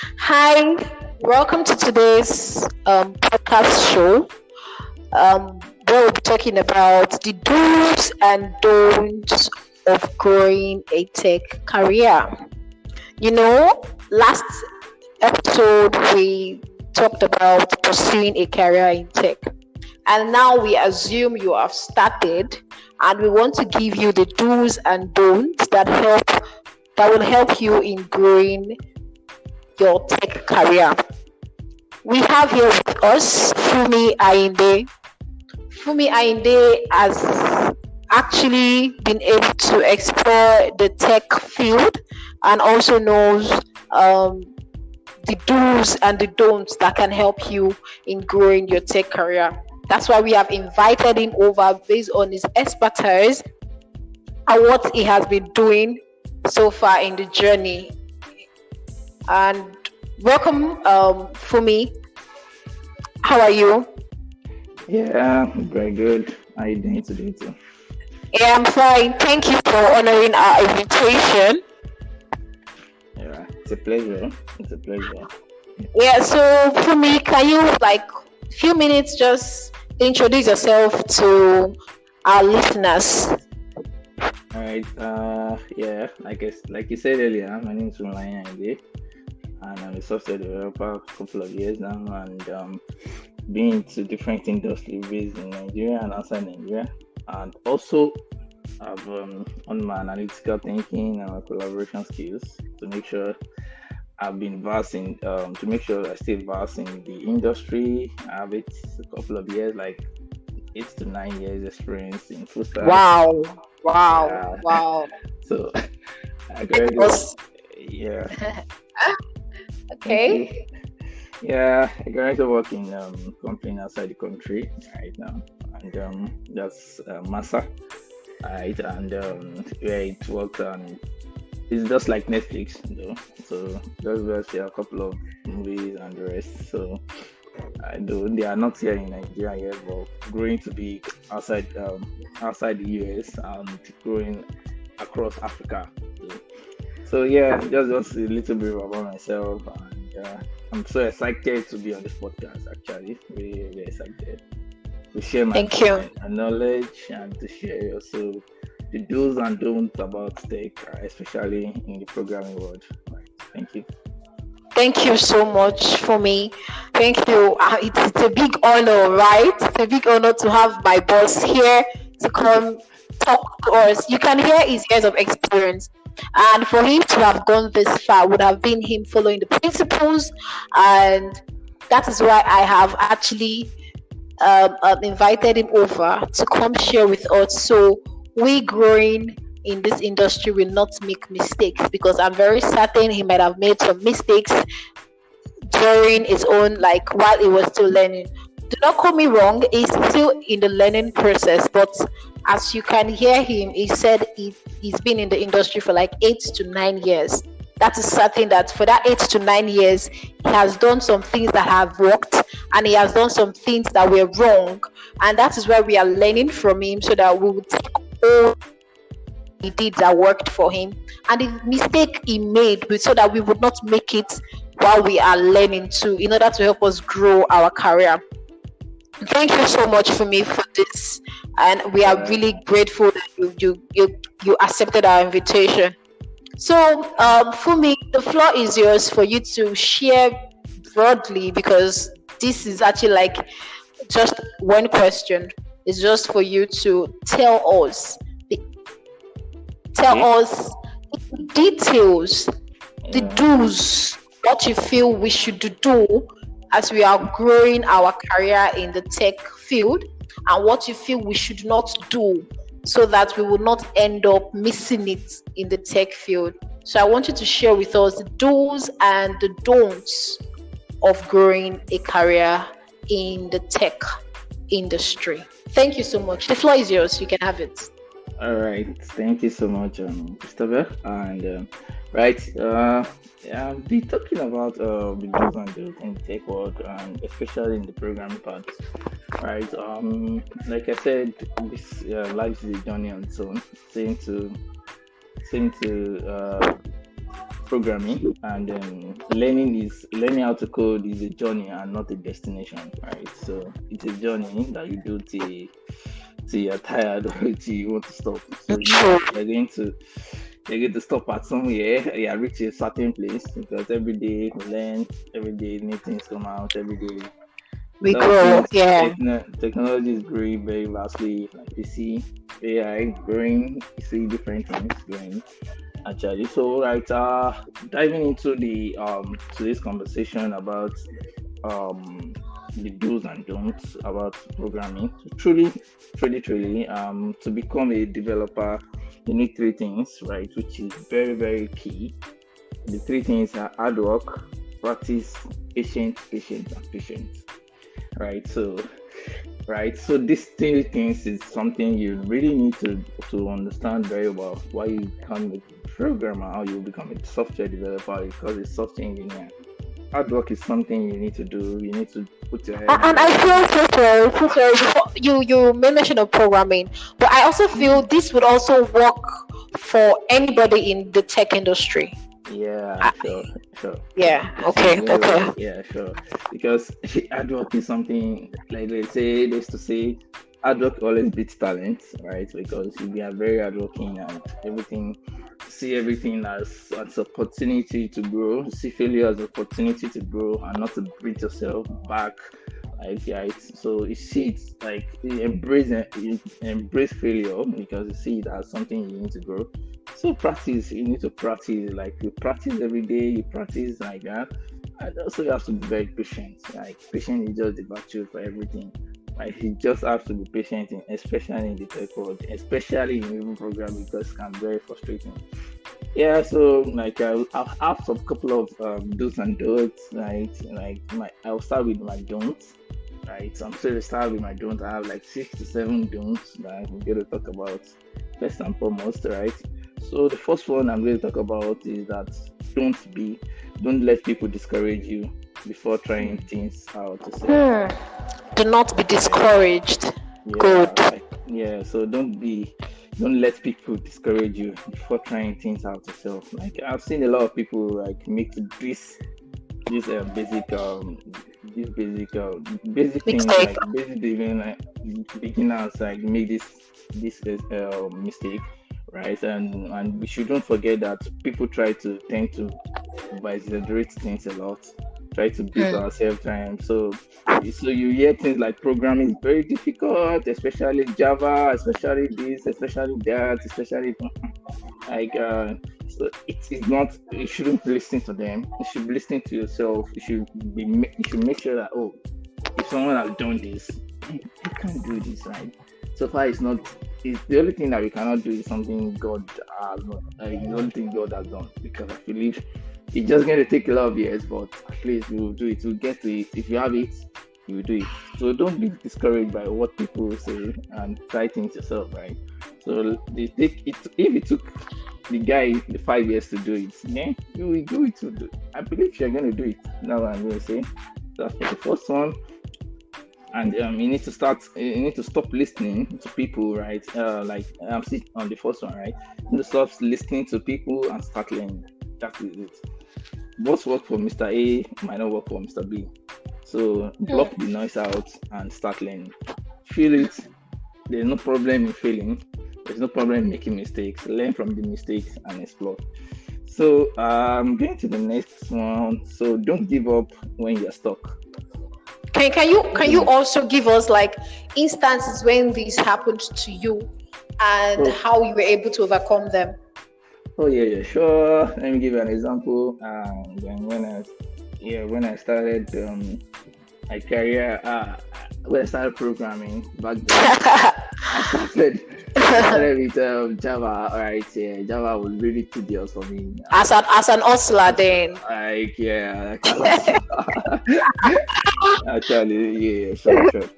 Hi, welcome to today's podcast show. Where we'll be talking about the do's and don'ts of growing a tech career. You know, last episode we talked about pursuing a career in tech, and now we assume you have started, and we want to give you the do's and don'ts that will help you in growing your tech career. We have here with us Fumi Ayinde. Fumi Ayinde has actually been able to explore the tech field and also knows um, the do's and the don'ts that can help you in growing your tech career. That's why we have invited him over based on his expertise and what he has been doing so far in the journey. And welcome, Fumi. How are you? Yeah, very good. How you doing today too? Yeah, I'm fine. Thank you for honoring our invitation. Yeah, it's a pleasure. It's a pleasure. Yeah, so Fumi, can you few minutes just introduce yourself to our listeners? All right. Yeah, like you said earlier, my name is Funmilayo Ayinde, and I'm a software developer a couple of years now, and been to different industries based in Nigeria and outside Nigeria, and also I've on my analytical thinking and my collaboration skills to make sure I've been vast in to make sure I stay vast in the industry. I have it a couple of years, like 8 to 9 years experience in full stack. Wow, wow, Yeah, wow. so I It currently work. was Yeah, thank you. okay. Yeah, I currently work in company outside the country right now, and that's Massa, right? And where it works, and it's just like Netflix, though. So just see a couple of movies and the rest. So I do. They are not here in Nigeria yet, but growing to be outside the US and growing across Africa. So yeah, just a little bit about myself, and I'm so excited to be on this podcast. Actually, really, really excited to share Thank you. my knowledge and to share also the do's and don'ts about tech, especially in the programming world. Right. Thank you. Thank you so much for me. Thank you. It's a big honor, right? It's a big honor to have my boss here to come talk to us. You can hear his years of experience. And for him to have gone this far would have been him following the principles. And that is why I have actually invited him over to come share with us. So we growing in this industry will not make mistakes because I'm very certain he might have made some mistakes during his own while he was still learning. Do not call me wrong, he's still in the learning process, but as you can hear him, he said he's been in the industry for like 8 to 9 years. That is certain that for that 8 to 9 years, he has done some things that have worked and he has done some things that were wrong. And that is where we are learning from him so that we will take all he did that worked for him and the mistake he made so that we would not make it while we are learning too in order to help us grow our career. Thank you so much for me for this, and we are Yeah. really grateful that you accepted our invitation. So for me, the floor is yours for you to share broadly because this is actually like just one question. It's just for you to tell Okay. us details, the Yeah. do's, what you feel we should do as we are growing our career in the tech field, and what you feel we should not do so that we will not end up missing it in the tech field. So I want you to share with us the do's and the don'ts of growing a career in the tech industry. Thank you so much. The floor is yours. You can have it. All right. Thank you so much, Christopher. And right, yeah, I'll be talking about the do's and don'ts in the tech world, and especially in the programming part. Right. Like I said, this life is a journey on its own. Same to same to programming, and learning how to code is a journey and not a destination, right? So it's a journey that you do till you're tired or till you want to stop. So True. you're going to stop at somewhere, you reach a certain place, because every day we learn, every day new things come out, every day We a lot of grow. things. Yeah. Technology is growing very vastly. Like you see AI growing, you see different things growing actually. So right, diving into the today's conversation about um the do's and don'ts about programming. So truly, to become a developer, you need three things, right? Which is very, very key. The three things are hard work, practice, patience, and patience. Right. So these three things is something you really need to understand very well. Why you become a programmer, how you become a software developer, because a software engineer. Hard work is something you need to do. You need to put your head And down. I feel so sorry. Before you made mention of programming, but I also feel Mm. this would also work for anybody in the tech industry. Yeah, I, sure. yeah. That's Okay. very well. Okay. Yeah, sure. Because hard work is something like they used to say, hard work always beats talent, right? Because if you are very hardworking and everything, see everything as opportunity to grow, see failure as opportunity to grow, and not to beat yourself back. Like right, so you see it like you embrace failure because you see it as something you need to grow. So practice, you need to practice, like you practice every day, you practice like that. And also you have to be very patient. Like patience is just the virtue for everything. Like you just have to be patient, especially in the tech world, especially in even programming, because it can be very frustrating. Yeah, so like I'll have some couple of do's and don'ts, right? I'll start with my don'ts, right? So I'm still to start with my don'ts. I have like 6 to 7 don'ts that we're going to talk about first and foremost, right? So the first one I'm going to talk about is that don't let people discourage you before trying things out yourself. Hmm. Do not be Right? discouraged. Yeah, Good. like yeah. So don't let people discourage you before trying things out yourself. Like I've seen a lot of people like make this basic things Mistake. like basic beginners like make this mistake, right? And we shouldn't forget that people tend to exaggerate things a lot, try to beat Hmm. ourselves time. So you hear things like programming is very difficult, especially Java, especially this, especially that, especially like so it is not, you shouldn't listen to them, you should be listening to yourself. You should make sure that, oh, if someone has done this, I can't do this, right? So far it's not, it's the only thing that we cannot do is something God has not, the only thing God has done, because I believe it's just going to take a lot of years, but at least we will do it, we'll get to it. If you have it, you will do it. So don't be discouraged by what people say and try things yourself, right? So if it took the guy the 5 years to do it, yeah, you will do it too. I believe you're going to do it. That's what I'm going to say. That's for the first one. And you need to stop listening to people, right? Like I'm still on the first one, right? You need to stop listening to people and start learning. That is it. What work for Mr. A might not work for Mr. B. So block the noise out and start learning. Feel it. There's no problem in failing. There's no problem in making mistakes. Learn from the mistakes and explore. So I'm going to the next one. So don't give up when you're stuck. Can you also give us like instances when this happened to you and Oh, how you were able to overcome them? oh yeah, sure. Let me give you an example. When I started my career, when I started programming back then, I started I started with Java. All right, yeah, Java was really tedious for me. As an hustler then. Like yeah, actually, yeah, sure. So Okay.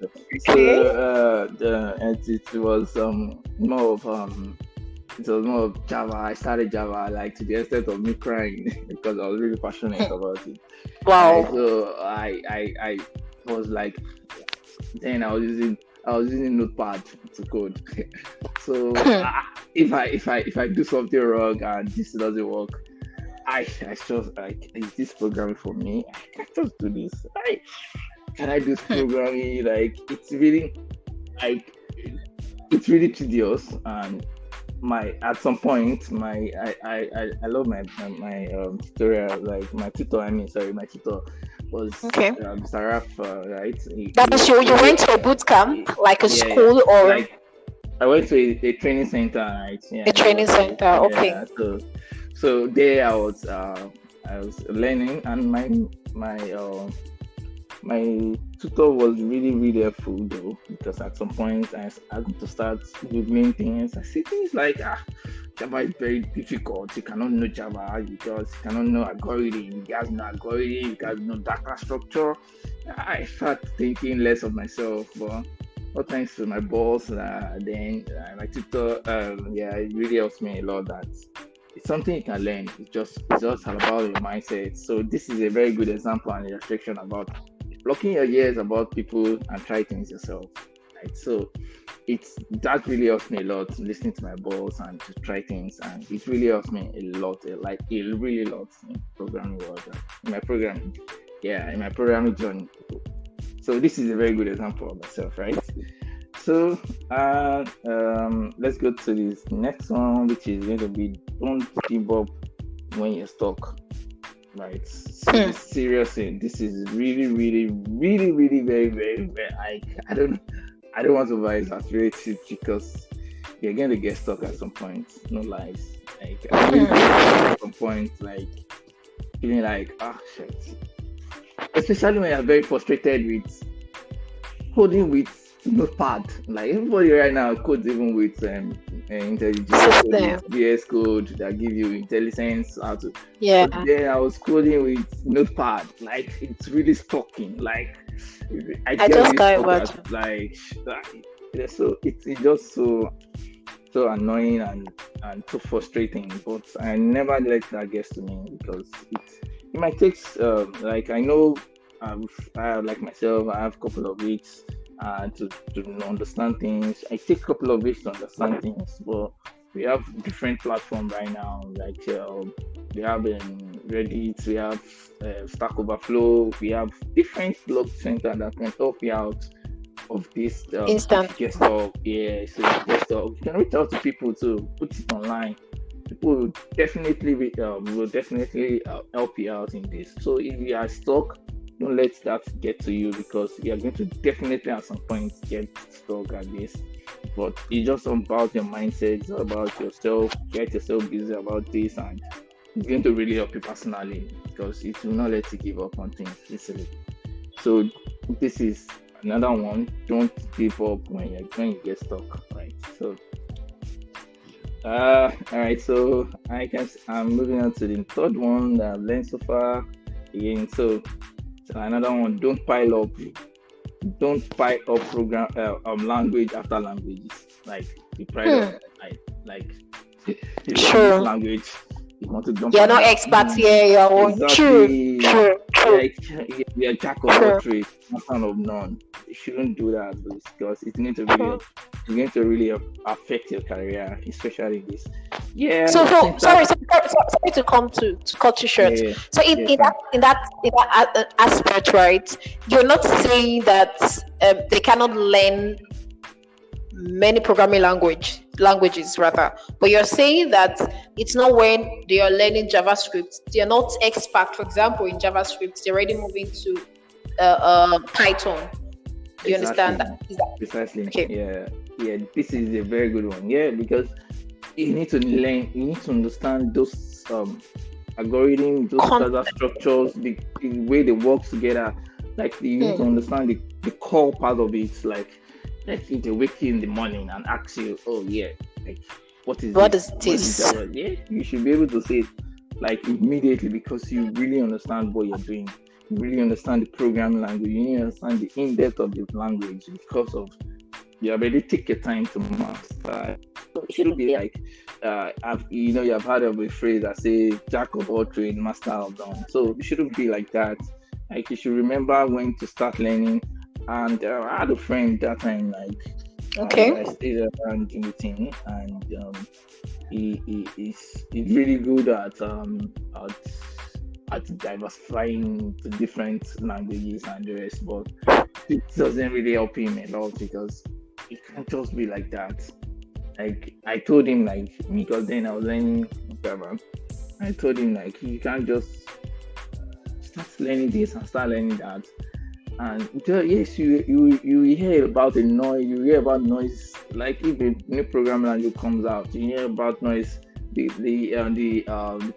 it was more of Java. I started Java like to the extent of me crying because I was really passionate about it. Right, Wow. so I was like, then I was using Notepad to code. So if I do something wrong and this doesn't work, I just like, is this programming for me? I can just do this. Can I do this programming? Like like it's really tedious, and my at some point my I love my tutorial, like my tutor. I mean, sorry, my tutor was Okay. Mr. Raf, right? That was you went to a boot camp, like a school or like I went to a training center, right? Yeah, a training center. Okay. yeah. So there I was learning, and my tutor was really, really helpful though, because at some point I had to start googling things. I see things like Java is very difficult. You cannot know Java because you cannot know algorithm. You guys know algorithm. You guys know data structure. I start thinking less of myself, but all thanks to my boss, then my tutor, it really helps me a lot. That it's something you can learn. It's just all about your mindset. So this is a very good example and illustration about blocking your ears about people and try things yourself. Right. So that really helps me a lot, listening to my boss and to try things, and it really helps me a lot. Like it really helps in programming world, in my programming journey. So this is a very good example of myself, right? So let's go to this next one, which is going to be don't give up when you're stuck. Right. So seriously, this is really, really, really, really very, very, very. I don't want to exaggerate it, because you're going to get stuck at some point. No lies. Like I really at some point, like feeling like shit. Especially when you're very frustrated with coding with notepad. Like everybody right now codes even with intelligence code, VS Code that give you intelligence how to. Yeah. But then I was coding with notepad. Like it's really stalking. Like I just got it. Like so it's just so annoying and so frustrating. But I never let that get to me, because it might take like I know like myself, I have a couple of weeks to understand things. I take a couple of weeks to understand things, but we have different platforms right now. Like we have Reddit, we have Stack Overflow, we have different blog center that can help you out of this instant get stuff. Yeah, so get stuff. You can reach out to people to put it online. People will definitely help you out in this. So if you are stuck, don't let that get to you, because you are going to definitely at some point get stuck at this. But it's just about your mindset, it's about yourself. Get yourself busy about this, and it's going to really help you personally, because it will not let you give up on things easily. So this is another one. Don't give up when you get stuck, right? So all right, so I'm moving on to the third one that I've learned so far. Again, so another one, don't pile up program language after languages. Like you pile up like sure. language. You want to jump. You're not experts here. You're exactly. True. You're jack of all trades, master of none. You shouldn't do that, because it's going to really affect your career, especially this. Yeah. So sorry to cut you short. Yeah, so in that aspect, right? You're not saying that they cannot learn many programming languages rather, but you're saying that it's not when they are learning JavaScript, they're not expert. For example, in JavaScript, they're already moving to Python. Do you understand that? Precisely. Okay. Yeah. This is a very good one. Yeah, because you need to learn. You need to understand those algorithms, those data structures, the way they work together. Like you need to understand the core part of it. Like, let's say they wake you in the morning and ask you, "Oh yeah, like what is this?" Yeah, you should be able to say it like immediately, because you really understand what you're doing. You really understand the programming language. You really understand the in-depth of the language, because of you already take your time to master. So it shouldn't be like you've heard of a phrase that says "jack of all trades, master of none." So it shouldn't be like that. Like you should remember when to start learning. And I had a friend that time, like I stayed around the meeting, and he's really good at diversifying to different languages and the rest, but it doesn't really help him a lot because it can't just be like that. Like I told him, like, because then I was learning German. I told him, like, you can't just start learning this and start learning that. And yes, you hear about the noise, you hear about noise. Like if a new programming language comes out, you hear about noise. The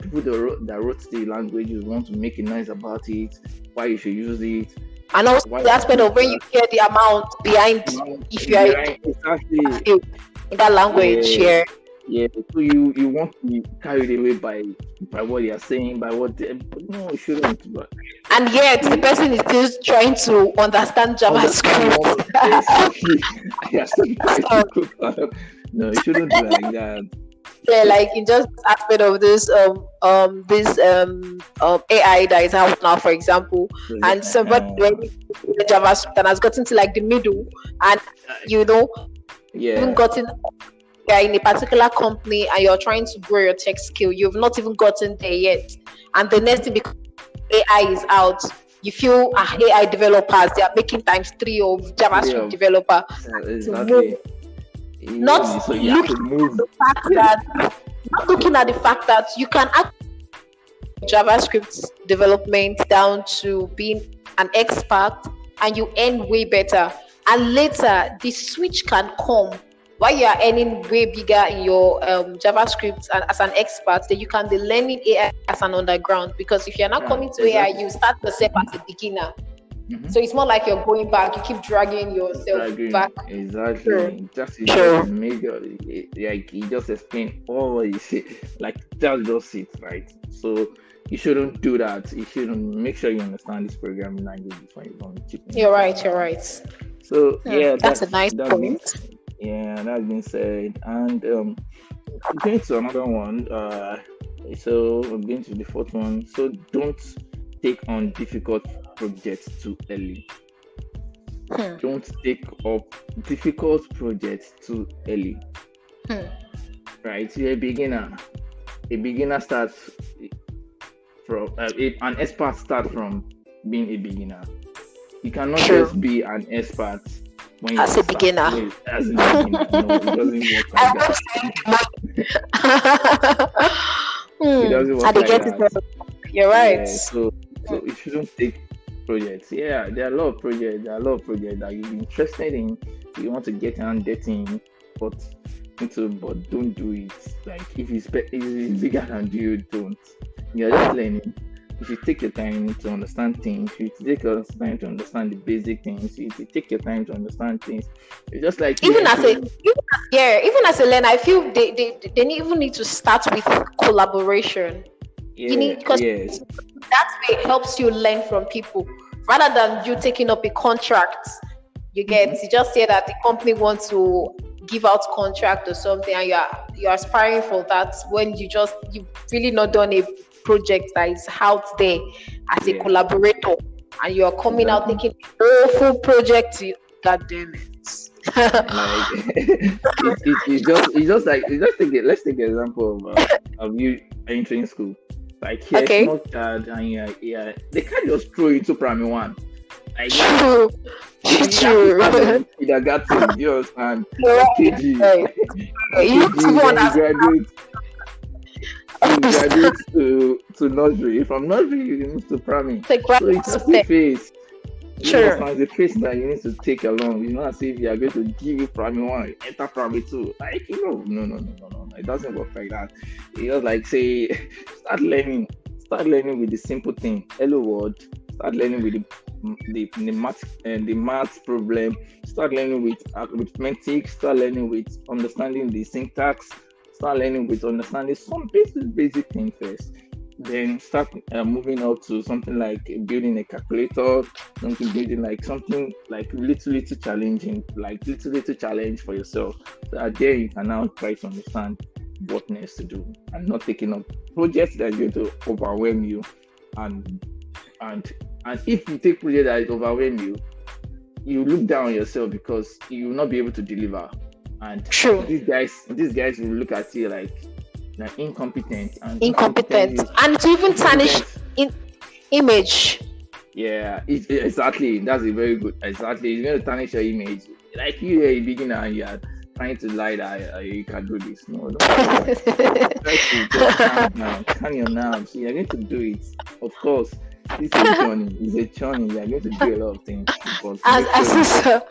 people that wrote the languages want to make a noise about it. Why you should use it? And also Why the aspect of when you hear the amount behind, if you are exactly in that language, yeah. Yeah, so you want to be carried away by what they are saying, by what but no, you shouldn't. But and yet the person is still trying to understand JavaScript. Exactly. No, you shouldn't do like that. Yeah, like in just aspect of this AI that is out now, for example, and somebody JavaScript and has gotten to like the middle, and even gotten in a particular company and you're trying to grow your tech skill, you've not even gotten there yet, and the next thing, because AI is out, you feel AI developers, they are making times 3 of JavaScript developer. Exactly. Not looking at the fact that you can add JavaScript development down to being an expert and you earn way better, and later the switch can come while you are earning way bigger in your JavaScript and as an expert, then you can be learning AI as an underground, because if you're not coming to AI, you start yourself as a beginner. So it's more like you're going back, you keep dragging yourself back. Exactly. Just major, like he just explained all what he said. Like that's just it, right? So you shouldn't do that. You shouldn't. Make sure you understand this programming language before you go chip in. You're right. So that's a nice point. That's been said. And going to another one. So I'm going to the fourth one. So don't take on difficult projects too early. Don't take up difficult projects too early. Right? You're a beginner. A beginner starts from an expert starts from being a beginner. You cannot just be an expert when as a beginner. As a beginner. No, it doesn't work like that. It doesn't work like that. You're right. Yeah, so you shouldn't take projects. Yeah, there are a lot of projects. There are a lot of projects that you're interested in. You want to get on dating, but don't do it. Like if it's bigger than you, don't. You're just learning. You should take your time to understand things. You should take your time to understand the basic things. You should take your time to understand things. It's just like even as a learner, I feel they even need to start with collaboration. You need, because that way it helps you learn from people rather than you taking up a contract. You just say that the company wants to give out contract or something, and you're aspiring for that when you've really not done a project that is out there as a collaborator, and you're coming out taking a full project. God damn it. Let's take the example of you entering school. Like here, small child, and they can't just throw you to primary one. Like true. You got to just and KG. You graduate to nursery. From nursery, you move to primary. So it's just a phase. Sure. It's a phase that you need to take along. It's not as if you are going to give you primary one, enter primary two. Like no. It doesn't work like that. It's just like say, start learning with the simple thing. Hello world. Start learning with the math problem. Start learning with arithmetic. Start learning with understanding the syntax. Start learning with understanding some basic things first. Then start moving up to something like building a calculator, building like something like little challenging, like little challenge for yourself. So that there you can now try to understand what needs to do, and not taking up projects that are going to overwhelm you. And if you take projects that overwhelm you, you look down on yourself because you will not be able to deliver. And these guys will look at you like, like incompetent, and incompetent, and to even tarnish incompetent. in image. Yeah, exactly. That's a very good. Exactly, it's going to tarnish your image. Like you are a beginner and you are trying to lie that you can do this. No, don't do that. Try to just calm down, calm your nerves. You're going to do it. Of course, this is a journey. It's a journey. You're going to do a lot of things, but as make sure you so,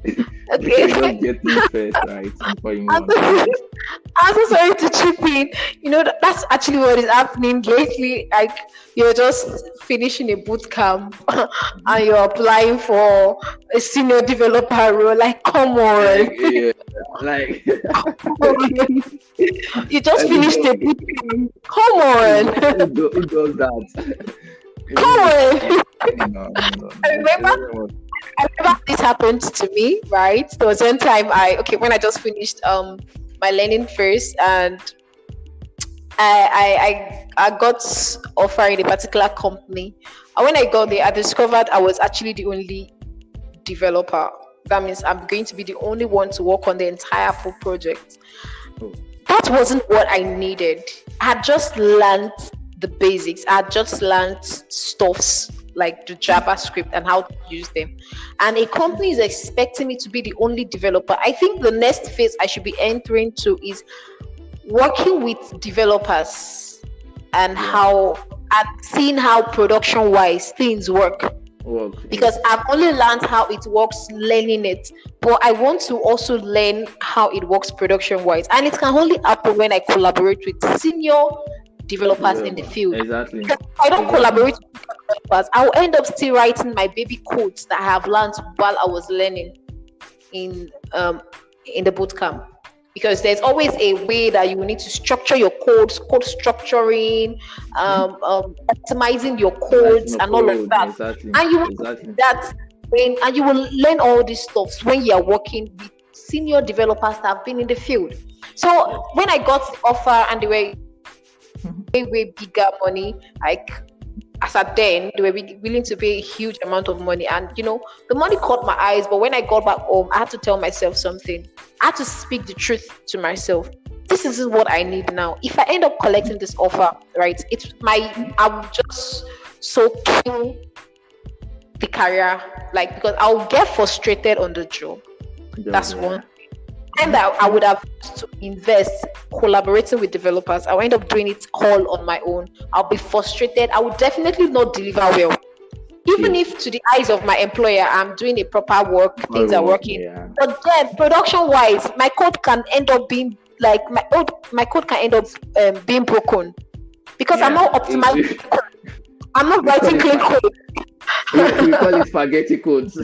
make sure you okay. just get things first, right, before you move I'm on to so, others. I'm so sorry to chip in. That's actually what is happening lately. Like, you're just finishing a boot camp and you're applying for a senior developer role. Like, come on. Like, yeah, like Come on. You just like who finished does, a boot camp. Come on. who does that? Come Even if on. no, no, no, I no. It remember doesn't work. I remember this happened to me, right? There was one time when I just finished my learning first, and I got offer in a particular company. And when I got there, I discovered I was actually the only developer. That means I'm going to be the only one to work on the entire full project. Oh, That wasn't what I needed. I had just learned the basics. I had just learned stuffs like the JavaScript and how to use them. And a company is expecting me to be the only developer. I think the next phase I should be entering to is working with developers and yeah, seeing how production wise things work, work. because Yes, I've only learned how it works learning it, but I want to also learn how it works production wise. And it can only happen when I collaborate with senior developers in the developer. field. Exactly, Because if I don't exactly. collaborate with developers, I'll end up still writing my baby codes that I have learned while I was learning in the boot camp, because there's always a way that you will need to structure your codes, code structuring, Hmm. optimizing your Optimizing codes your and all of code. that. Exactly, And you will do exactly. that and you will learn all these stuff when you are working with senior developers that have been in the field. So Yes. when I got the offer and they were Mhm. way bigger money, like as at then they were willing to pay a huge amount of money, and the money caught my eyes. But when I got back home, I had to tell myself something. I had to speak the truth to myself. This is what I need now. If I end up collecting this offer, right, I'm just so kill the career, like, because I'll get frustrated on the job. That's Yeah. one. And that I would have to invest collaborating with developers. I'll end up doing it all on my own. I'll be frustrated. I would definitely not deliver well. Even Yes. if to the eyes of my employer, I'm doing a proper work, things are Work. working. Yeah. But then production wise, my code can end up being like my code can end up being broken because I'm Yeah. not optimizing the code. I'm not We call writing it clean code. we call it spaghetti codes.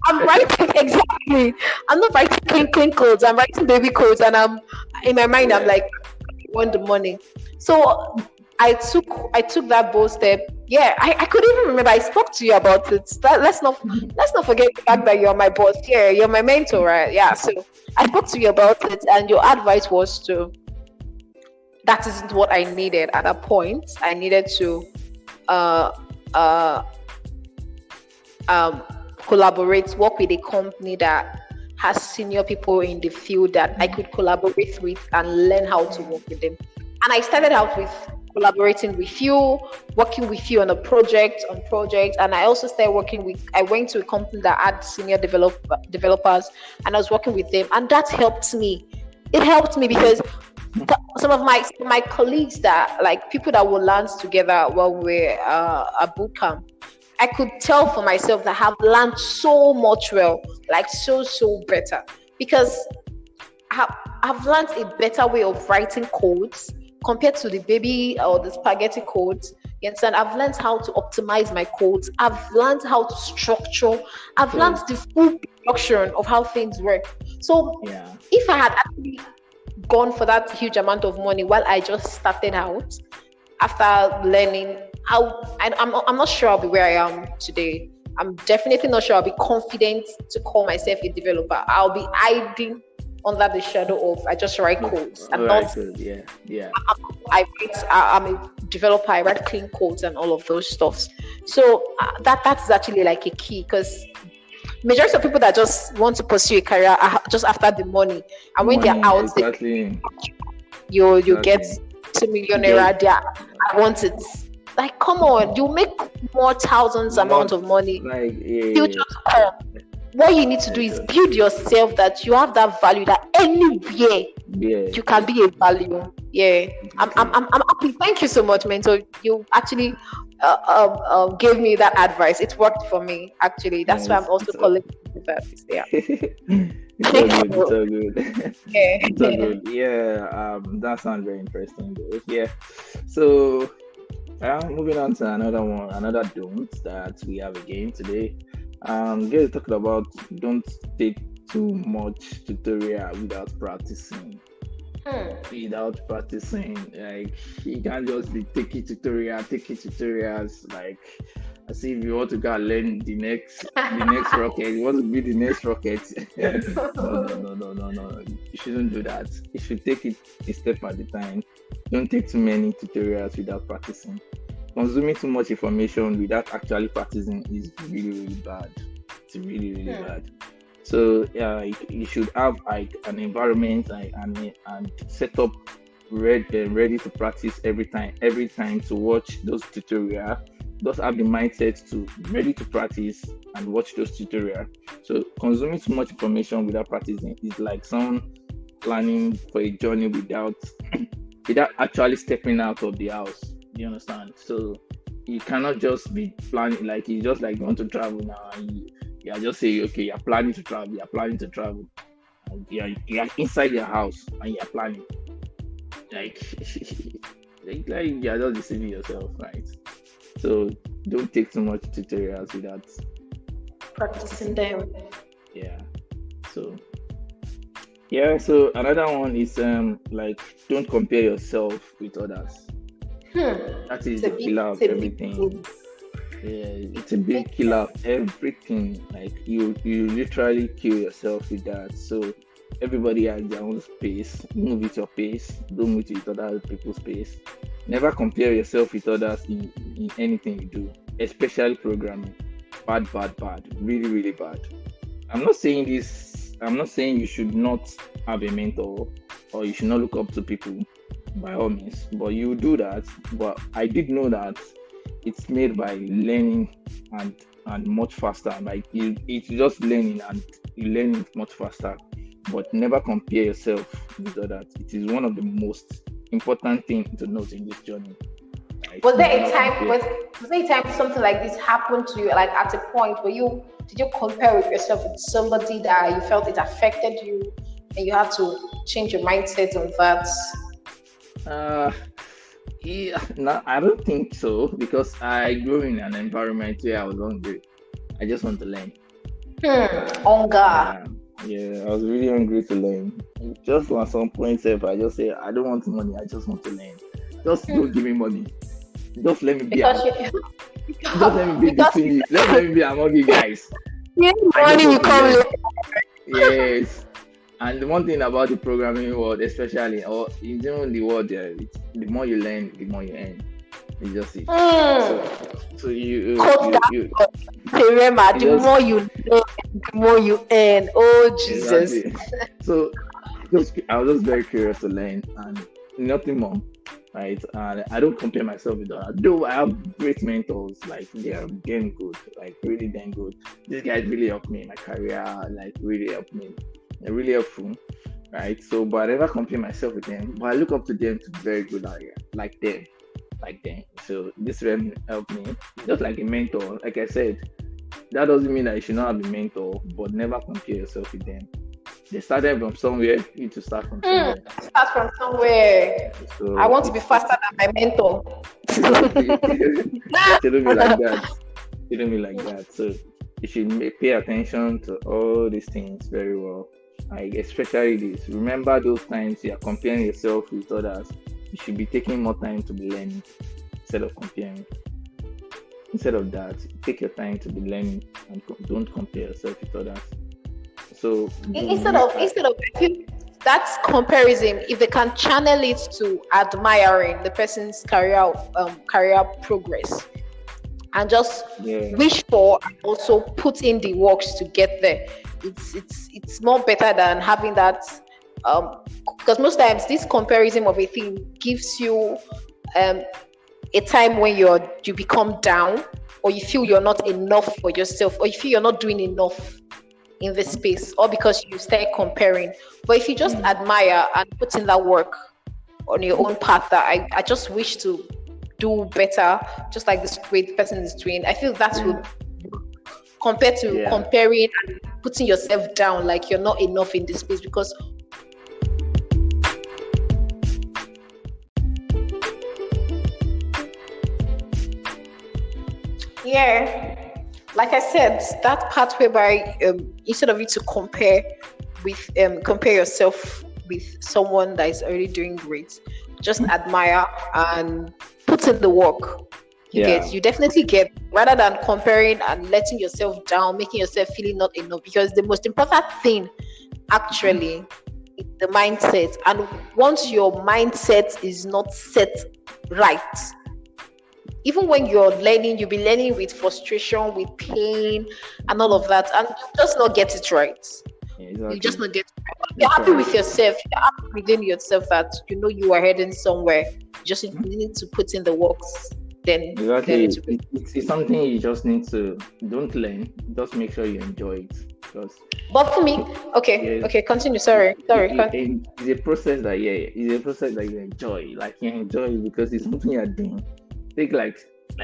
I'm writing exactly. I'm not writing clean codes. I'm writing baby codes, and I'm in my mind. I'm Yeah. like, I want the money. So I took that bold step. Yeah, I could even remember I spoke to you about it. Let's not forget the fact that you're my boss. Yeah, you're my mentor, right? Yeah. So I spoke to you about it, and your advice was to that isn't what I needed at that point. I needed to uh uh um, collaborate, work with a company that has senior people in the field that I could collaborate with and learn how to work with them. And I started out with collaborating with you, working with you on on project, and I also started working with. I went to a company that had senior developers, and I was working with them, and that helped me. It helped me because some of my colleagues that like people that will learn together while we're at boot camp, I could tell for myself that I have learned so much well, like so better, because I've learned a better way of writing codes compared to the baby or the spaghetti codes. You understand? I've learned how to optimize my codes. I've learned how to structure. I've learned So the full production of how things work. So yeah. if I had actually gone for that huge amount of money while I just started out, after learning, I'm not sure I'll be where I am today. I'm definitely not sure I'll be confident to call myself a developer. I'll be hiding under the shadow of I just write codes and All not right. So yeah. Yeah. I'm a developer. I write clean codes and all of those stuffs. So that's actually like a key, because majority of people that just want to pursue a career are just after the money, and when they're Money. out, Exactly. you get Exactly. 2 million Just naira there. I want it. Like, come on, you make more thousands amount more of money. like You yeah, just come. What you need to do is just build yourself that you have that value that anywhere yeah, you can be a value. Yeah, exactly. I'm happy. Thank you so much, mentor. You actually gave me that advice. It worked for me. Actually, Yeah, that's why I'm also it's calling you that. Yeah. it's all Thank good. It's you. all good. It's all Yeah. good. Yeah. That sounds very interesting. Though. Yeah. So, moving on to another one, another don't that we have again today. Guys talking about don't take too much tutorial without practicing. Hmm. Without practicing, like you can't just be taking tutorials, like as if you want to go and learn the next rocket, you want to be the next rocket. No. You shouldn't do that. You should take it a step at a time. Don't take too many tutorials without practicing. Consuming too much information without actually practicing is really bad. It's really Hmm. bad. So yeah, you should have like an environment and set up ready to practice every time to watch those tutorial. Just have the mindset to ready to practice and watch those tutorial. So consuming too much information without practicing is like someone planning for a journey without actually stepping out of the house. You understand? So you cannot just be planning like you just like want to travel now. And you are just saying, okay, you're planning to travel. You're planning to travel. And you're inside your house and you're planning. Like, like you're just deceiving yourself, right? So don't take too much tutorials without Practicing practicing. them. Yeah. So yeah. So another one is like don't compare yourself with others. Hmm. That is It's a the big. killer It's of a big everything. thing. Yeah, it's a big killer of everything. Like you literally kill yourself with that. So everybody has their own space. Move with your pace. Don't move with other people's pace. Never compare yourself with others in anything you do, especially programming. Bad. Really bad. I'm not saying this. I'm not saying you should not have a mentor or you should not look up to people by all means. But you do that. But I did know that it's made by learning and much faster. Like it's just learning and you learn it much faster. But never compare yourself with others. It is one of the most important things to note in this journey. Right? Was there a Never time? compare. Was there a time something like this happened to you? Like at a point where you did you compare with yourself with somebody that you felt it affected you, and you had to change your mindset on that? Uh, yeah, no, I don't think so because I grew in an environment where I was hungry. I just want to learn. Hunger. Yeah, yeah, I was really hungry to learn. Just at some point, if I just say I don't want money, I just want to learn. Just don't give me money. Just let me be Because am- you, just let me be because between you. Just let me be among you guys. you I just money will want to come learn. later. Yes. And the one thing about the programming world, especially or in general the world, the more you learn, the more you earn. It's just it. So, Hmm. so you Quote you that you, word. Remember, you the just more you learn, the more you earn. Oh Jesus. exactly. So, just I was just very curious to learn and nothing more, right? And I don't compare myself with others. Though I have great mentors, like they are damn good, like really damn good. These guys really helped me in my career, like really helped me. They're really helpful, right? So, but I never compare myself with them. But I look up to them to be very good at it, like them. So this really helped me, just like a mentor. Like I said, that doesn't mean that you should not have a mentor, but never compare yourself with them. They started from somewhere, you need to start from Hmm. somewhere. Start from somewhere. I So want to be it's faster than my mentor. exactly shouldn't be like that. Shouldn't be like that. So you should pay attention to all these things very well. Like especially this. Remember those times you are comparing yourself with others. You should be taking more time to be learning instead of comparing. Instead of that, take your time to be learning and don't compare yourself with others. So instead of I feel that's comparison, if they can channel it to admiring the person's career progress and just yeah, wish for and also put in the works to get there, it's more better than having that um Because most times this comparison of a thing gives you um, a time when you become down, or you feel you're not enough for yourself, or you feel you're not doing enough in this space, or because you start comparing. But if you just admire and put in that work on your own path, that I just wish to do better, just like this great person is doing, I feel that would, compared to comparing and putting yourself down like you're not enough in this space. Because like I said, that part whereby instead of you to compare yourself with someone that is already doing great, just admire and put in the work. You definitely get, rather than comparing and letting yourself down, making yourself feeling not enough. Because the most important thing actually is the mindset. And once your mindset is not set right, even when you're learning, you'll be learning with frustration, with pain, and all of that, and you just not get it right. You just not get it right. You're happy with yourself. You're happy within yourself that you know you are heading somewhere. You just need to put in the works. Then it's something you just need to don't learn. Just make sure you enjoy it. But for me, okay, continue. Sorry. It's a process that it's a process that you enjoy. Like you enjoy it because it's something you're doing. Think like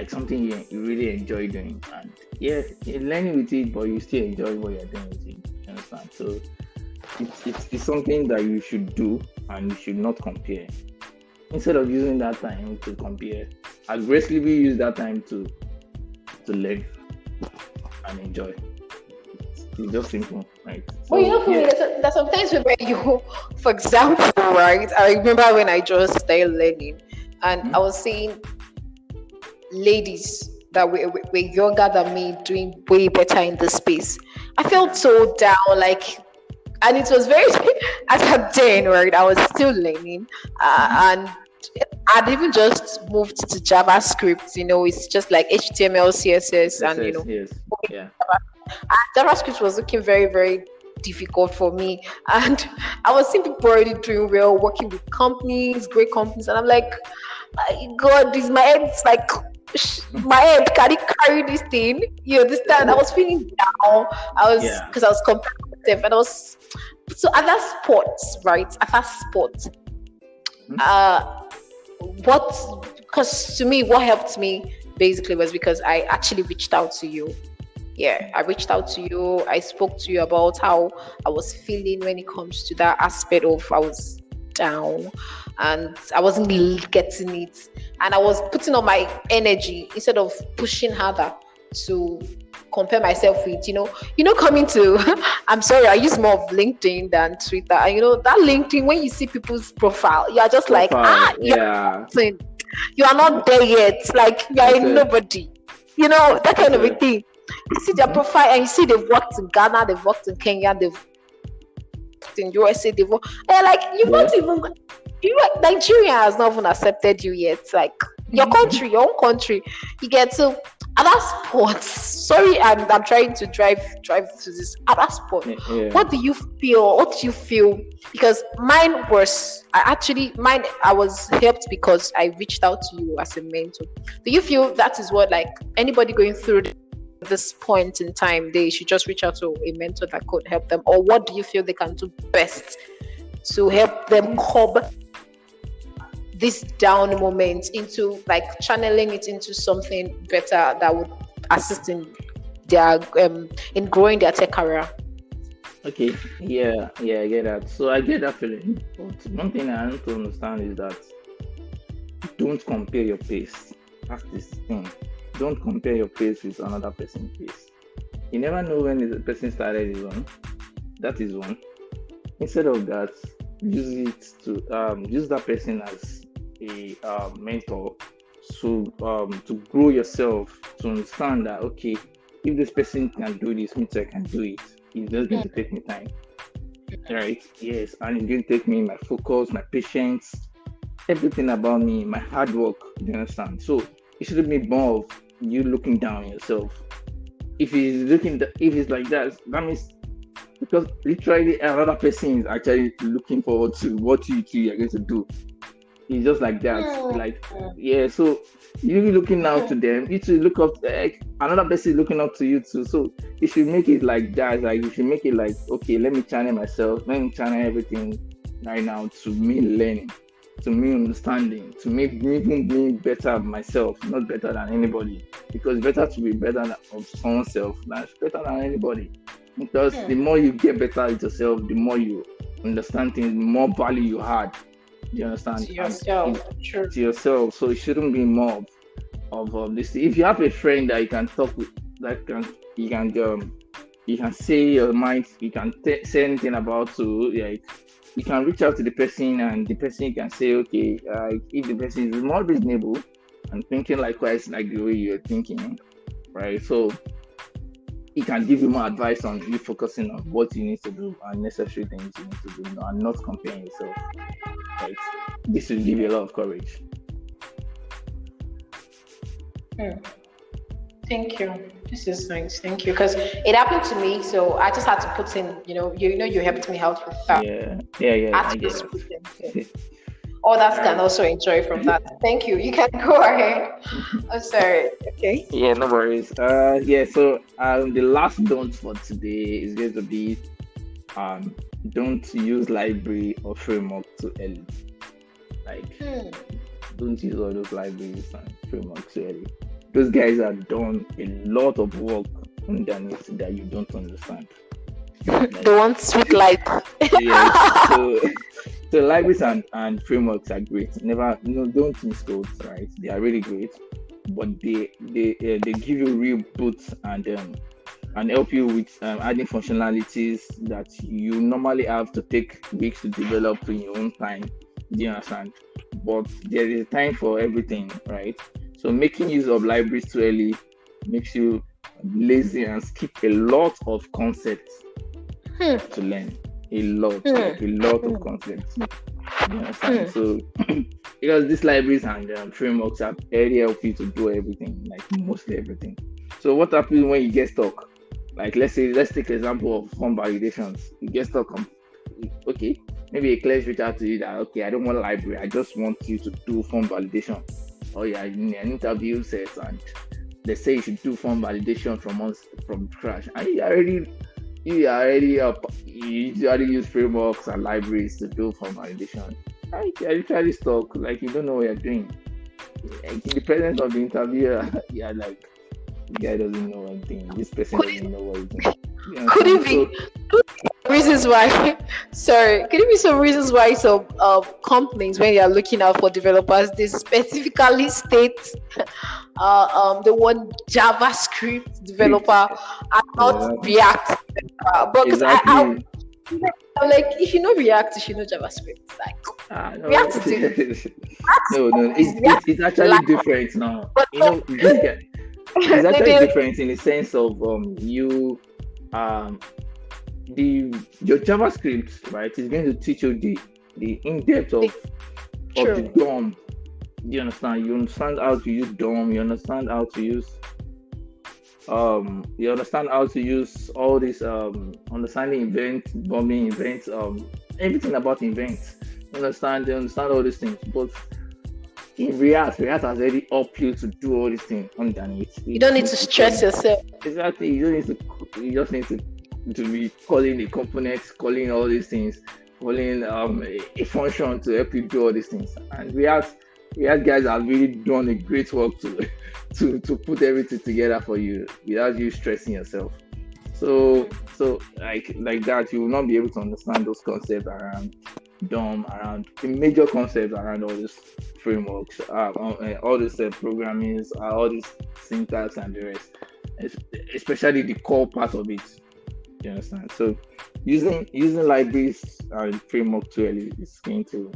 something you really enjoy doing, and you're learning with it, but you still enjoy what you're doing with it. You understand? So it's something that you should do, and you should not compare. Instead of using that time to compare, aggressively use that time to learn and enjoy. It's just simple, right? So, well, for me, there's sometimes where you, for example, right? I remember when I just started learning, and I was seeing ladies that were younger than me doing way better in this space. I felt so down, and it was very at that day, right? I was still learning, and I'd even just moved to JavaScript. It's just like HTML, CSS, and JavaScript was looking very, very difficult for me, and I was seeing people already doing well, working with companies, great companies, and I'm like, God, this my head's like. My head, can it carry this thing? You understand? I was feeling down. Because I was comparing myself, and I was so at that spot, right? At that spot, because to me, what helped me basically was because I actually reached out to you. I reached out to you. I spoke to you about how I was feeling when it comes to that aspect of I was down and I wasn't getting it, and I was putting on my energy instead of pushing harder to compare myself with coming to I'm sorry, I use more of LinkedIn than Twitter, and that LinkedIn, when you see people's profile, you are just like you are not there yet, like you are nobody, that kind of a thing. You see their profile and you see they've worked in Ghana, they've worked in Kenya, they've worked in USA, they've worked, and like you've not even Nigeria has not even accepted you yet, like your country, your own country. You get to at that spot. Sorry, I'm trying to drive to this at that spot. What do you feel? What do you feel? Because mine was I was helped because I reached out to you as a mentor. Do you feel that is what, like, anybody going through this point in time, they should just reach out to a mentor that could help them? Or what do you feel they can do best to help them curb this down moment into, like, channeling it into something better that would assist in their in growing their tech career? Okay, I get that. So I get that feeling. But one thing I need to understand is that don't compare your pace. That's this thing. Don't compare your pace with another person's pace. You never know when the person started his own. That is one. Instead of that, use that person as a mentor to grow yourself, to understand that, okay, if this person can do this, means I can do it. It's just going to take me time, right? Yes, and it's going to take me my focus, my patience, everything about me, my hard work. You understand? So it shouldn't be more of you looking down on yourself. If it's like that, that means the because literally another person is actually looking forward to what you two are going to do. It's just like that. Like, yeah, so you looking out to them, you should look up, like, another person is looking up to you too. So you should make it like that. Like, you should make it like, okay, let me channel myself, let me channel everything right now to me learning, to me understanding, to make me even being better myself, not better than anybody. Because it's better to be better than of someone's self than better than anybody. Because the more you get better at yourself, the more you understand things, the more value you add. You understand? To yourself. True. To yourself. So it shouldn't be more of this. If you have a friend that you can talk with, that you can say your mind, you can say anything about to, like, you can reach out to the person, and the person can say, okay, if the person is more reasonable and thinking likewise like the way you're thinking, right? So he can give you more advice on you focusing on what you need to do and necessary things you need to do, and not comparing yourself. Right? This will give you a lot of courage. Thank you. This is nice. Thank you. Because it happened to me, so I just had to put in, you helped me out with that. Yeah. I had to just put in. Others can also enjoy from that. Thank you. You can go ahead. I'm sorry. Okay. Yeah, no worries. So the last don't for today is going to be don't use library or framework too early. Like, don't use all those libraries and frameworks too early. Those guys have done a lot of work underneath that you don't understand. Like, they want sweet light. Yeah. So libraries and frameworks are great. Don't misquote, right? They are really great, but they give you real boots and help you with adding functionalities that you normally have to take weeks to develop in your own time. Do you understand? But there is a time for everything, right? So making use of libraries too early makes you lazy and skip a lot of concepts to learn. A lot of concepts. You understand? So because these libraries and frameworks have already helped you to do everything, like mostly everything. So what happens when you get stuck? Like, let's take example of form validations. You get stuck on, okay, maybe a client reach out to you that, okay, I don't want a library, I just want you to do form validation. Oh yeah, in an interview set, and they say you should do form validation from scratch, and you already use frameworks and libraries to do form validation. You're literally stuck, like you don't know what you're doing. Like, in the presence of the interviewer, you're like, the guy doesn't know anything. This person doesn't know what he's doing. Could it be reasons why? Sorry, could it be some reasons why some companies, when they are looking out for developers, they specifically state the one JavaScript developer and not React? Because exactly. I'm like, if you know React, you should know JavaScript. Like, no. React is it's actually different now. This guy. It's actually different in the sense of your JavaScript, right, is going to teach you the in-depth of the DOM. You understand? You understand how to use DOM. You understand how to use all this understanding events, bombing events, everything about events. You understand all these things, but in React has already helped you to do all these things underneath. You don't need to stress yourself. Exactly. You just need to be calling the components, calling all these things, calling a function to help you do all these things. And React guys have really done a great work to put everything together for you without you stressing yourself. So like that, you will not be able to understand those concepts around DOM, around the major concepts around all these frameworks, all these programming, all these syntax and the rest, especially the core part of it. You understand? So using libraries and framework too early is going to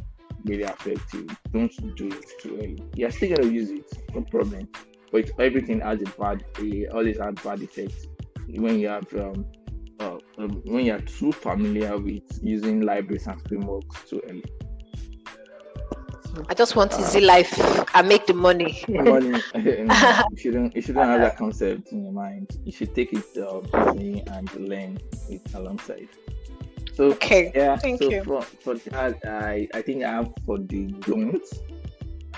really affect you. Don't do it too early. You're still going to use it, no problem. But everything has always has bad effects when you have when you're too familiar with using libraries and frameworks too early. I just want Uh, easy life and make the money. money. No, you shouldn't have that concept in your mind. You should take it easy and learn it alongside. So Okay, yeah, thank so you. for that, I think I have for the don'ts.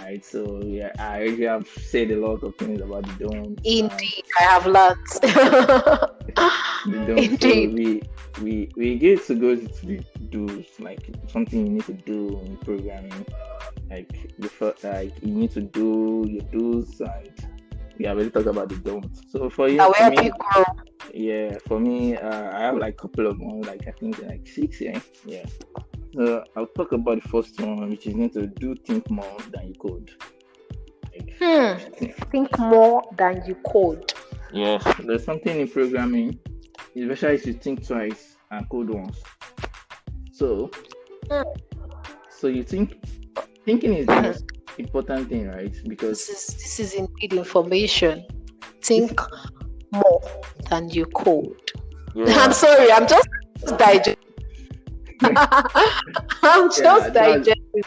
Right, so yeah, I already have said a lot of things about the don'ts and Indeed, I have learned. the don'ts. So Indeed. we get to go to the do's, like something you need to do in programming, like like you need to do your do's, and we already talked about the don'ts. So That will for help you me, grow. yeah, for me, I have like a couple of them, like I think like six, yeah, yeah. So I'll talk about the first one, which is need to do think more than you code. Like, Think more than you code. yes, there's something in programming, especially if you think twice and code once. So, Hmm. so you thinking is the most important thing, right? Because This is indeed information. this, Think more than you code. I'm yeah, sorry, I'm just digesting. I'm yeah, just digesting.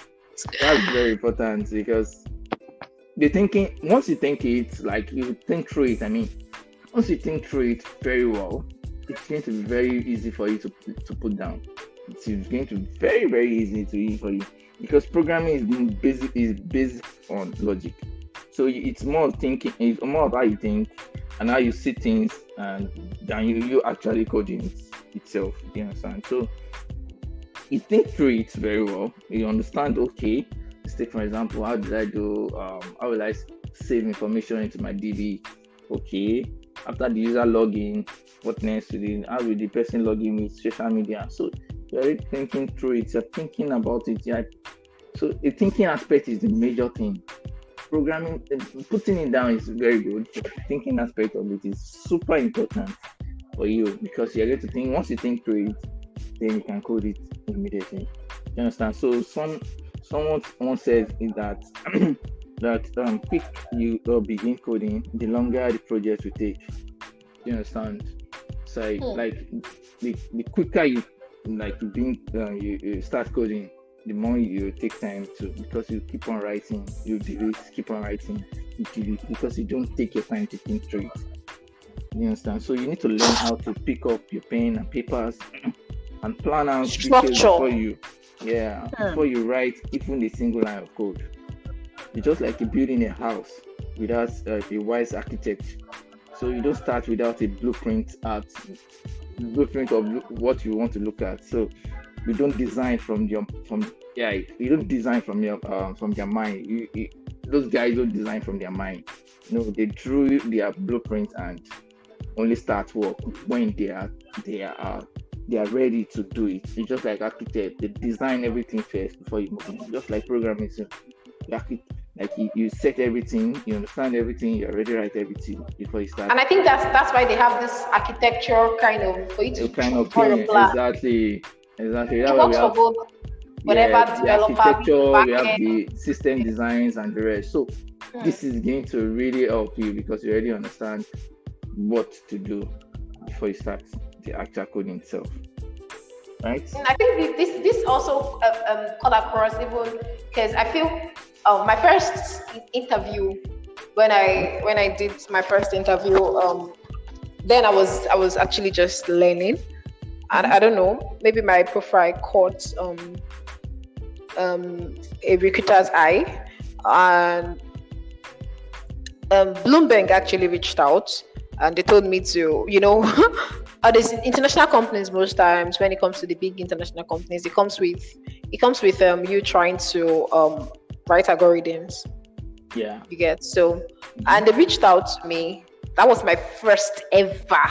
that's very important because the thinking, once you think it, like you think through it. I mean, once you think through it very well, it's going to be very easy for you to put down. It's going to be very very easy to easy for you because programming is based on logic. So it's more of thinking, it's more of how you think and how you see things, and than you actually coding itself. You understand? So you think through it very well. You understand. Okay, let's take for example, how did I do? How will I save information into my DB? Okay, after the user login, what next to the how will the person log in with social media? So you're already thinking through it. You're thinking about it. Yeah. So the thinking aspect is the major thing. Programming, putting it down is very good. But the thinking aspect of it is super important for you because you're going to think. Once you think through it, then you can code it immediately. You understand? So someone once said is that that quick you begin coding, the longer the project will take. You understand? So like the quicker you like you start coding, the more you take time to because you keep on writing, you delete, keep on writing, you delete because you don't take your time to think through it. You understand? So you need to learn how to pick up your pen and papers and plan out details Structure. before you write even a single line of code. It's just like you building a house without a wise architect. So you don't start without a blueprint of what you want to look at. So you don't design you don't design from their mind. Those guys don't design from their mind. No, they drew their blueprint and only start work when they are ready to do it. It's just like architect, they design everything first before you move on. Just like programming, so you set everything, you understand everything, you already write everything before you start. And I think that's why they have this architecture kind of for you to Kind of draw your thing, plan. exactly. That's It why we works for have both whatever the developer, architecture, we have backend. the system designs and the rest. So this is going to really help you because you already understand what to do before you start the actual coding itself. Right? And I think this also cut across even because I feel my first interview when I did my first interview then I was actually just learning and I don't know, maybe my profile caught a recruiter's eye and Bloomberg actually reached out and they told me to, there's international companies most times when it comes to the big international companies, it comes with you trying to write algorithms. Yeah. You get so, and they reached out to me. That was my first ever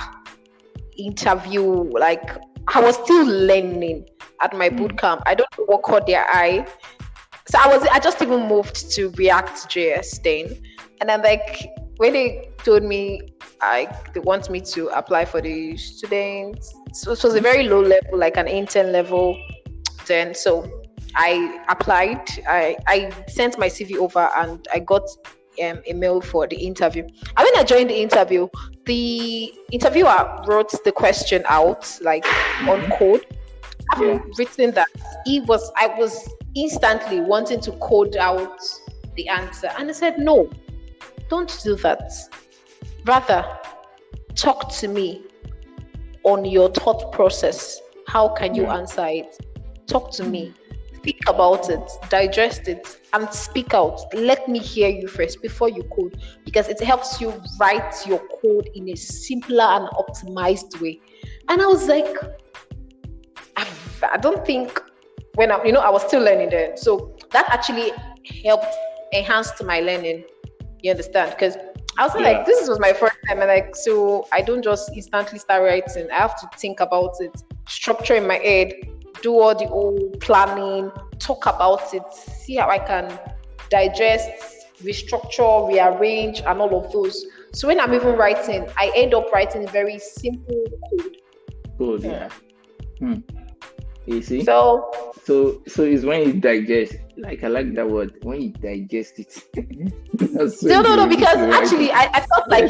interview. Like I was still learning at my boot camp. I don't know what caught their eye. So I just even moved to React JS then. And then like when they told me they want me to apply for the students, so it was a very low level, like an intern level then. So I applied, I sent my CV over and I got a mail for the interview. And when I joined the interviewer wrote the question out like on code. Yeah. having written that, I was instantly wanting to code out the answer. And I said, no, don't do that. Rather, talk to me on your thought process. How can you answer it? Talk to me. Think about it, digest it, and speak out. Let me hear you first before you code, because it helps you write your code in a simpler and optimized way. And I was like, I don't think I was still learning then. So that actually helped enhance my learning. You understand? Because I was like, this was my first time, and so I don't just instantly start writing. I have to think about it, structure in my head, do all the old planning, talk about it, see how I can digest, restructure, rearrange, and all of those. So when I'm even writing, I end up writing very simple code. Good, yeah. You see? So it's when you digest. Like, I like that word. When you digest it. No, because actually I felt like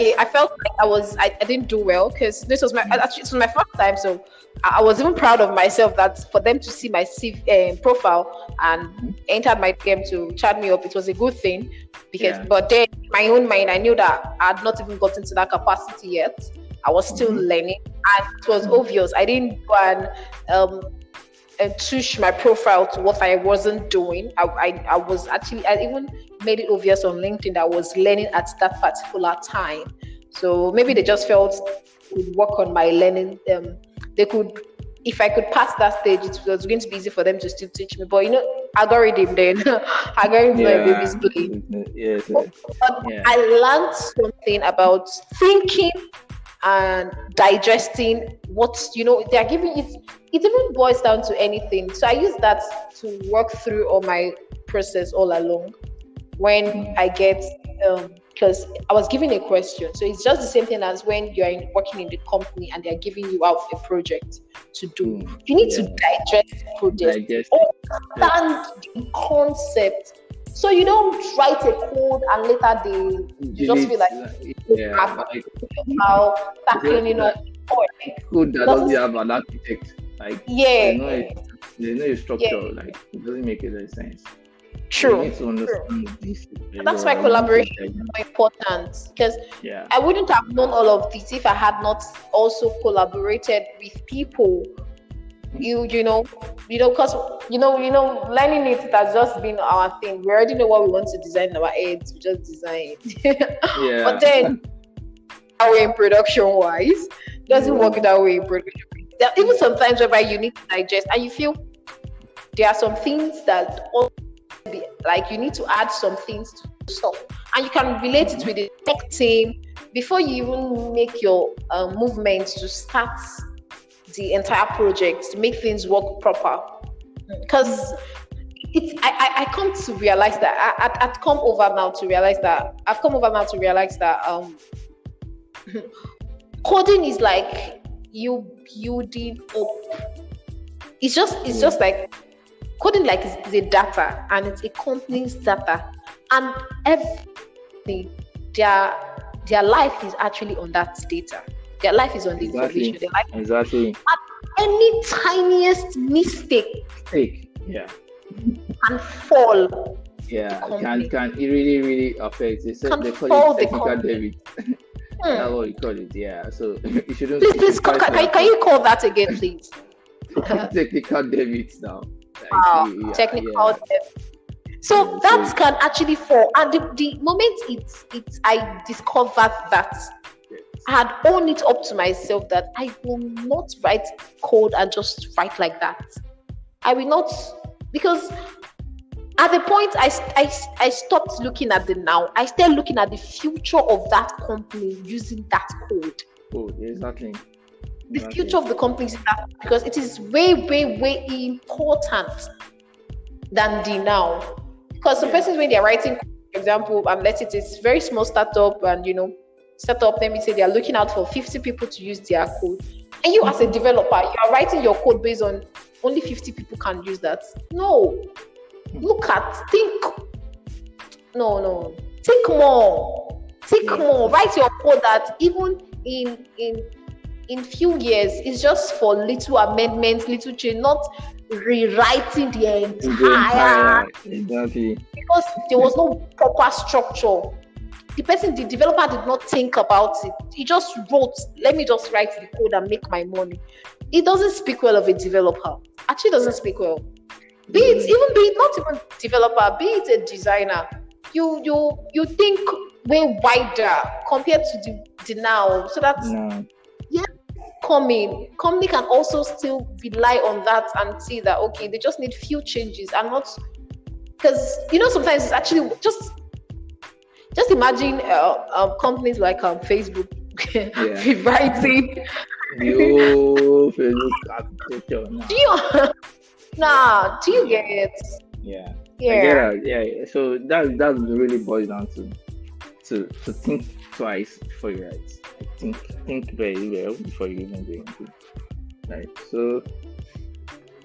I didn't do well, because this was my first time. So I was even proud of myself that for them to see my profile and entered my DM to chat me up, it was a good thing, because but then in my own mind, I knew that I had not even gotten to that capacity yet. I was still learning, and it was obvious. I didn't go and touch my profile to what I wasn't doing. I was actually, I even made it obvious on LinkedIn that I was learning at that particular time. So maybe they just felt would work on my learning. They could, if I could pass that stage, it was going to be easy for them to still teach me. But algorithm then, algorithm baby's play. Yes. But I learned something about thinking and digesting what they are giving it. It even boils down to anything. So I use that to work through all my process all along. When I get because I was given a question, so it's just the same thing as when you're working in the company and they're giving you out a project to do. You need to digest the project, understand the concept. So you don't write a code and later you just feel like start cleaning up. Code that doesn't have an architect. Like, there's no structure. Like, it doesn't make any sense. True. You need to understand this. That's why collaboration is so important, because I wouldn't have known all of this if I had not also collaborated with people. Because learning it has just been our thing. We already know what we want to design in our heads. We just design it. But then, that way in production wise, doesn't work that way in production. There are even sometimes whereby you need to digest, and you feel there are some things that like you need to add some things to stuff, and you can relate it with the tech team before you even make your movements to start the entire project to make things work proper. Because I come to realize that I've come over now to realize that coding is like you building up. It's just like coding, like is a data, and it's a company's data, and everything their life is actually on that data. Their life is on the information. Their life exactly. Any tiniest mistake can fall. Can it really affect? They call it technical debit. That's what you call it. Yeah. So you shouldn't. Please, can you call that again, please? Technical debit now. Technical debit. So that can actually fall, and the moment I discovered that, I had owned it up to myself that I will not write code and just write like that. I will not, because at the point I stopped looking at the now. I started looking at the future of that company using that code. Oh, exactly. The future of the company is that, because it is way, way, way important than the now. Because some persons, when they're writing, for example, it's very small startup, and startup, let me say, they're looking out for 50 people to use their code. And you as a developer, you are writing your code based on only 50 people can use that. No. Think more. Write your code that even in in few years, it's just for little amendments, little change, not rewriting the The entire, entire, exactly. because there was no proper structure. The developer did not think about it. He just wrote, let me just write the code and make my money. It doesn't speak well of a developer. Actually, doesn't speak well. Be it not even developer, be it a designer. You think way wider compared to the now. So that's No, company can also still rely on that and see that okay, they just need few changes and not, because sometimes it's actually just imagine companies like Facebook yeah. rewriting. The whole Facebook architecture. Nah. Do you do you get it? Yeah, I get Yeah. that. Yeah. So that really boils down to think twice before you write. Think very well before you even do anything. Right. So,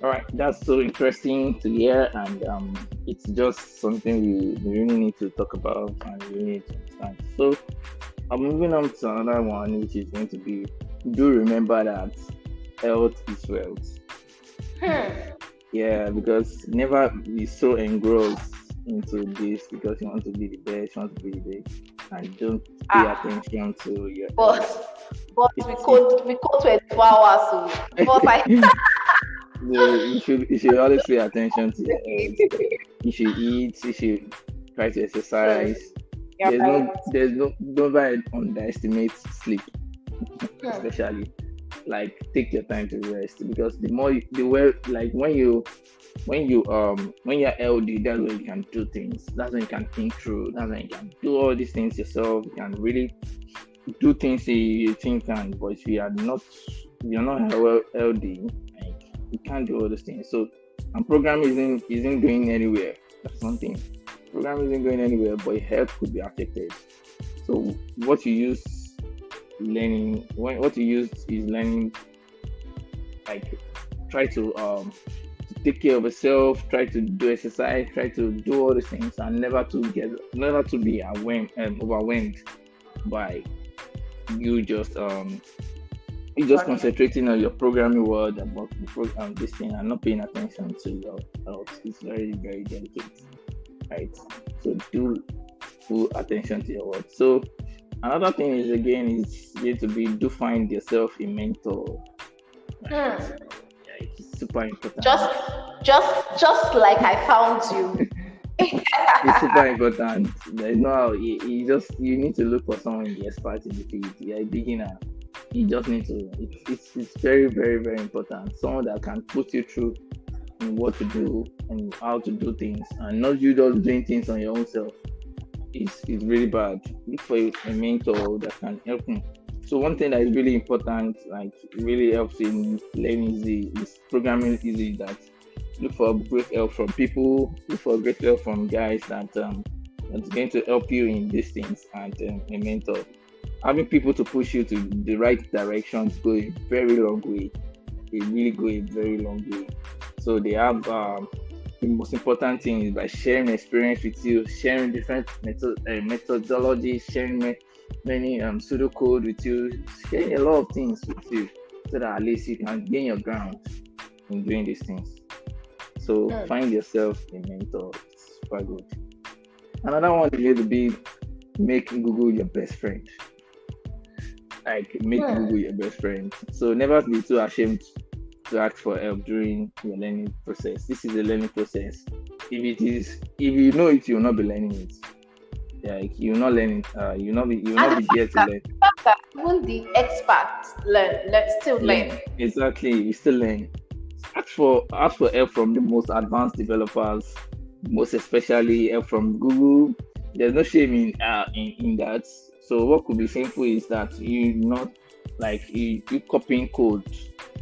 all right, that's so interesting to hear, and it's just something we really need to talk about and we need to understand. So, I'm moving on to another one, which is going to be: do remember that health is wealth. Hmm. Yeah, because never be so engrossed into this because you want to be the best, you want to be the best, and don't pay Ah, attention to your but health. we It's code 24 hours. So, but I you should always pay attention to your health. You should eat. You should try to Hmm, exercise. you're right. Don't underestimate sleep, Hmm. especially. Like take your time to rest because the more the way like when you're healthy, that's when you can do things. That's when you can think through. That's when you can do all these things yourself. You can really do things you think can, but if you're not healthy, like you can't do all those things. So and program isn't going anywhere. That's something. Program isn't going anywhere, but your health could be affected. So what you use what you use is learning, like try to take care of yourself, try to do exercise, try to do all these things, and never to be overwhelmed by you just Gotcha. concentrating on your programming word about the program this thing and not paying attention to your health. It's very very delicate, right? So do full attention to your words. So another thing is again is you to be do find yourself a mentor. Right? Hmm. Yeah, it's super important. Just, just like I found you. It's super important. There's no how you need to look for someone in the expert in the field. You're a beginner. You just need to. It's very very very important. Someone that can put you through in what to do and how to do things, and not you just doing things on your own self. Is really bad. Look for a mentor that can help you. So one thing that is really important, like really helps in learning is programming easy that look for great help from people, look for great help from guys that's going to help you in these things and a mentor. Having people to push you to the right direction go a very long way. They really go a very long way. So they have the most important thing is by sharing experience with you, sharing different methodologies, sharing many pseudocode with you, sharing a lot of things with you, so that at least you can gain your ground in doing these things. So Hmm. find yourself a mentor. It's super good. Another one is going to be make Google your best friend. Like make Hmm. Google your best friend. So never be too ashamed to ask for help during your learning process. This is a learning process. If you know it, you'll not be learning it. Like you're not learning. You'll And not the be there fact to that, learn. even the experts still learn. Learn exactly. You still learn. Ask for help from the most advanced developers, most especially help from Google. There's no shame in that. So what could be simple is that you not like you copying code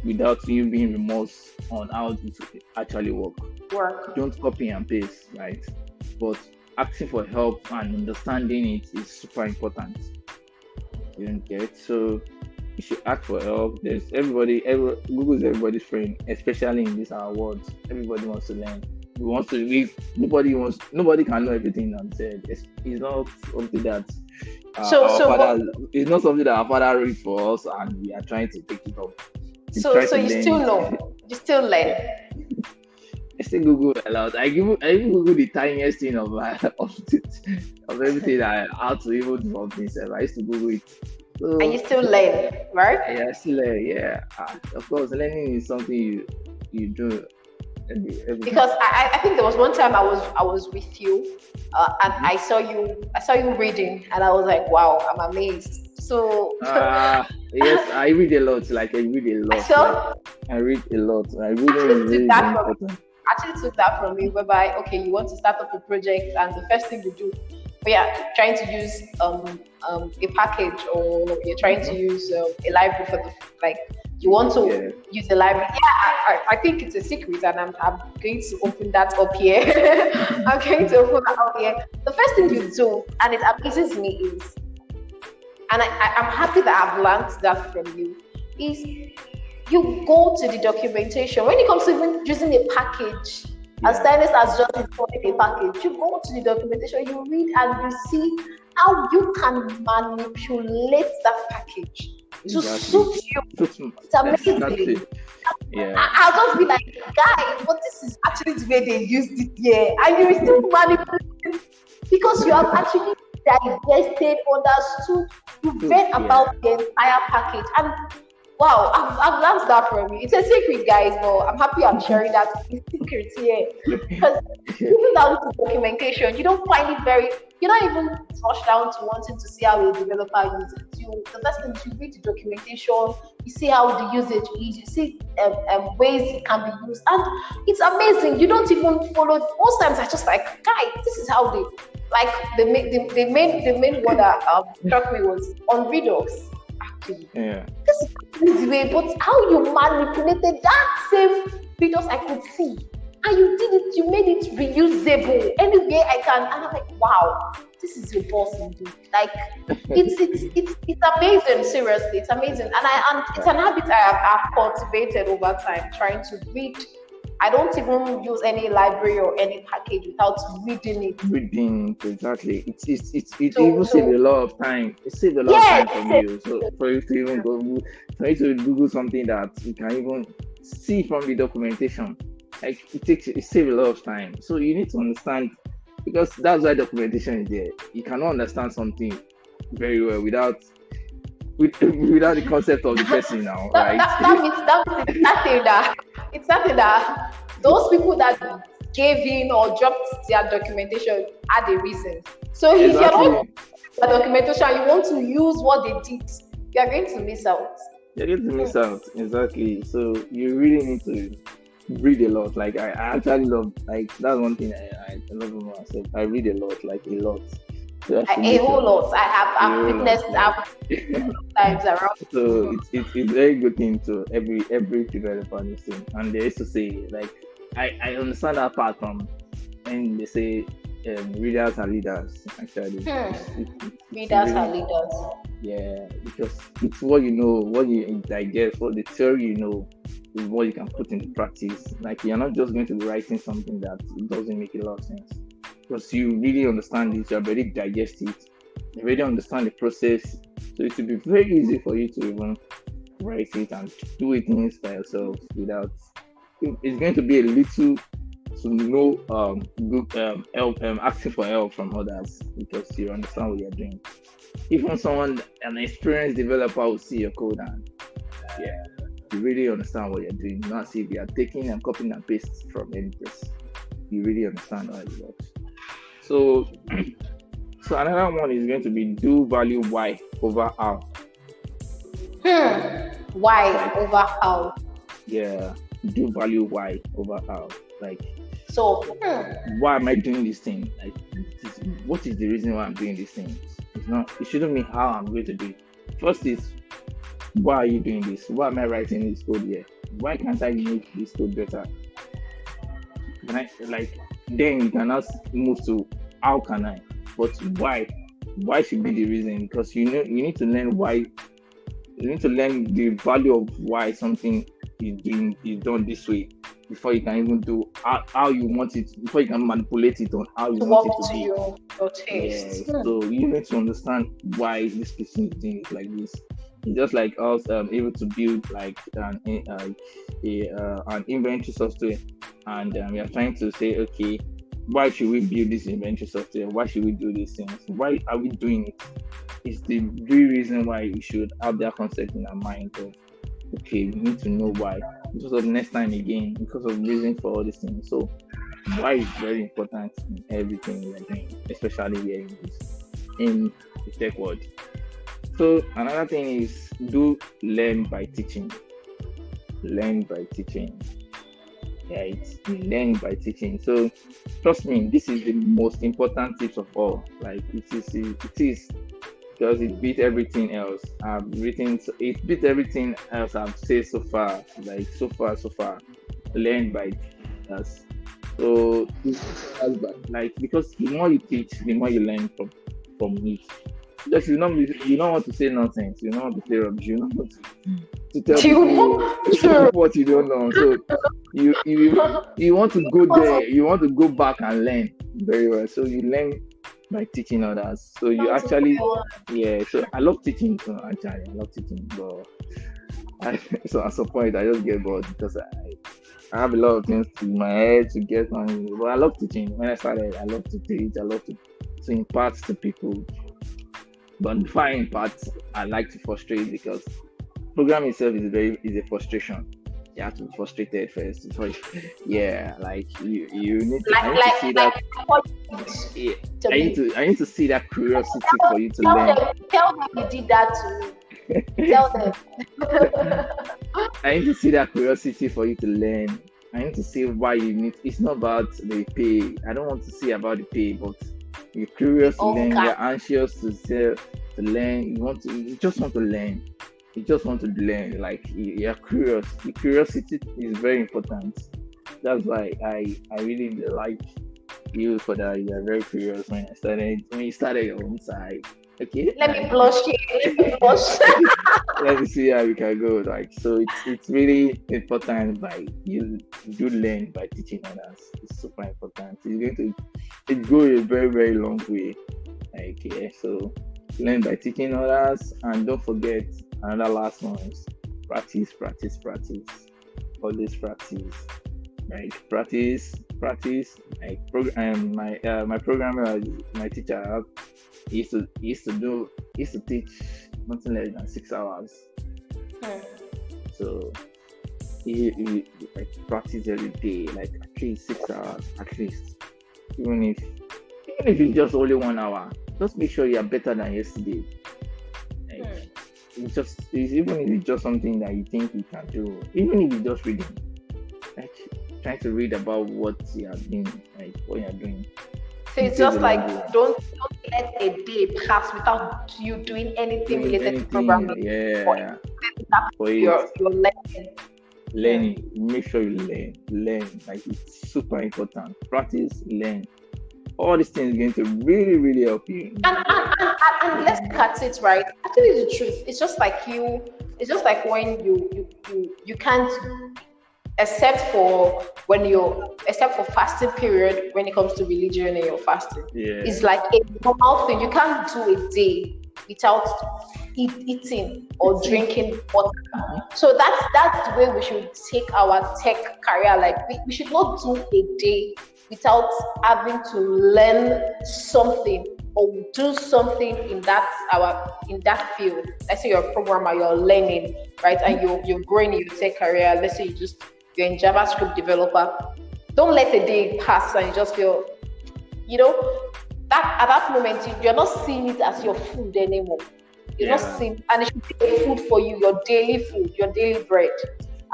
without you being remorse on how it actually work. Work. Don't copy and paste, right? But asking for help and understanding it is super important. You don't get so you should ask for help. There's Google's everybody's friend, especially in this our world. Everybody wants to learn. nobody can know everything on said. It's not something that our So what? father. It's not something that our father read for us, and we are trying to pick it up. We So try so to you learn still it. know, you still learn. I still Google a lot. I even Google the tiniest thing of everything how to even do something. So I used to Google it. And you So still learn, right? yeah, still yeah. Of course, learning is something you do every time. Because I think there was one time I was with you, and Mhm. I saw you reading, and I was like, wow, I'm amazed. So Yes, I I read a lot. Like I read a lot. Like saw I read a lot. Like reading actually is took really that very from important. actually took that from me, whereby okay, you want to start up a project, and the first thing you do, we are trying to use a package, or you're trying to Mhm. use a library for the like you want Yeah, to use the library. Yeah, I think it's a secret, and I'm going to open that up here. I'm going to open that up here. The first thing you do, and it amazes me, is, and I'm happy that I've learned that from you, is you go to the documentation when it comes to even using a package. As yeah, stylist has just imported a package, you go to the documentation, you read, and you see how you can manipulate that package to exactly. suit you. So, It's that's amazing. it. Yeah, I'll just be like, guy, but this is actually the way they used it here, and you will still manipulate it because you have actually digested, understood, you've so read yeah, about the entire package, and wow, I've learned that from you. It's a secret, guys, but I'm happy I'm sharing that secret here. Because even down to documentation, you don't find it very, you're not even rushed down to wanting to see how a developer uses it. The first thing is you read the documentation, you see how the usage is, you see ways it can be used, and it's amazing. You don't even follow. Most times I just like, guy, this is how they like the main one that struck me was on Redux actually. yeah, This is easy way, but how you manipulated that same videos I could see. And you did it, you made it reusable any way I can. And I'm like, wow, this is your boss indeed. Like it's amazing, seriously, it's amazing. And it's an habit I've cultivated over time, trying to read. I don't even use any library or any package without reading it. reading exactly. It So even save a so lot of time. It saved a lot of time from yes, you. So for you to even for you to Google something that you can even see from the documentation, like it save a lot of time. So you need to understand because that's why documentation is there. You cannot understand something very well without the concept of the person now, that, right? that, that means it's nothing that those people that gave in or dropped their documentation had a reason. So if you're not Exactly. the documentation, you want to use what they did, you're going to miss out. You're going to Hmm. miss out. Exactly. So you really need to read a lot. Like I actually love like that's one thing I love about myself. I read a lot, like a lot. So I have to A make whole sure lot. a I've whole lot. witnessed Like times around. so it's very good thing to every developer needs to. And they used to say like I understand that part from when they say readers are leaders. Actually, Hmm. it's Readers are really leaders. yeah, because it's what you know, what you digest, what the theory you know is what you can put into practice. Like you're not just going to be writing something that doesn't make a lot of sense. Because you really understand it, you already digest it, you already understand the process. So it will be very easy for you to even write it and do it in by yourself without it's going to be a little to no good help asking for help from others because you understand what you're doing. Even someone, an experienced developer will see your code and yeah, you really understand what you're doing. Not see if you are taking and copying and paste from any place. You really understand how it works. So, so another one is going to be do value why over how. Why Like, over how? yeah, do value why over how. Like, So why am I doing this thing? Like, what is the reason why I'm doing this thing? It's not. It shouldn't be how I'm going to do it. First is why are you doing this? Why am I writing this code here? Why can't I make this code better? Can I like then you can ask move to how can I? But why? Why should be the reason? Because you know you need to learn why you need to learn the value of why something is done this way. before you can even do how you want it, before you can manipulate it on how you To want walk it to to be. your Yeah, taste. so you need to understand why this person is doing it like this. It's just like us able to build like an inventory software, and we are trying to say, okay, why should we build this inventory software? Why should we do these things? Why are we doing it? It's the real reason why we should have that concept in our mind of, okay, we need to know why, because of next time again, because of reason for all these things. So why is very important in everything we are doing, especially here in the tech world. So another thing is do learn by teaching. Learn by teaching. Right? Learn by teaching. So trust me, this is the most important tips of all. Like it is because it beat everything else. It beat everything else I've said so far. Like so far. Learn by us. So like because the more you teach, the more you learn from it. Just you don't want to say nonsense. You don't want to say rubbish. You don't want to tell Do you people want what you don't know. So you want to go there. You want to go back and learn very well. So you learn by teaching others. So you actually So I love teaching. So actually I love teaching, but so at some point I just get bored because I have a lot of things in my head to get on. But I love teaching. When I started, I love to teach. I love to impart to people. But before I impart, I like to frustrate because programming itself is a frustration. You have to be frustrated first. Like you need to, I need to see that. Yeah, I need to see that curiosity for you to learn. Tell them you did that to me. Tell them. I need to see that curiosity for you to learn. I need to see why you need. It's not about the pay. I don't want to see about the pay, but you're curious to learn. You're anxious to learn. You just want to learn. You just want to learn. Like you're curious. The curiosity is very important. That's why I really like you for that. You're very curious when you started your own side. Okay. Let me blush here. Let me blush. Let me see how we can go. Like so, it's really important. By you learn by teaching others. It's super important. It goes a very very long way. Like so learn by teaching others, and don't forget another last one is practice. Always practice. Like practice. Like my programmer, my teacher. He used to teach nothing less than 6 hours. So he like practice every day, like at least 6 hours, at least. Even if it's just only 1 hour, just make sure you are better than yesterday. Like even if it's just something that you think you can do, even if it's just reading, like trying to read about what you have been, like what you are doing. So it's just like don't let a day pass without you doing anything related to programming. Yeah. For your learning. Learning. Make sure you learn. Like it's super important. Practice, learn. All these things are going to really, really help you. And let's cut it right. Actually, the truth. It's just like when you can't. Except for fasting period, when it comes to religion and you're fasting, it's like a normal thing. You can't do a day without eating or drinking water. So that's the way we should take our tech career. Like we should not do a day without having to learn something or do something in that field. Let's say you're a programmer, you're learning, right, and you're growing in your tech career. Let's say you're in JavaScript developer. Don't let a day pass and you just feel, that at that moment you're not seeing it as your food anymore. You're not seeing, and it should be a food for you, your daily food, your daily bread.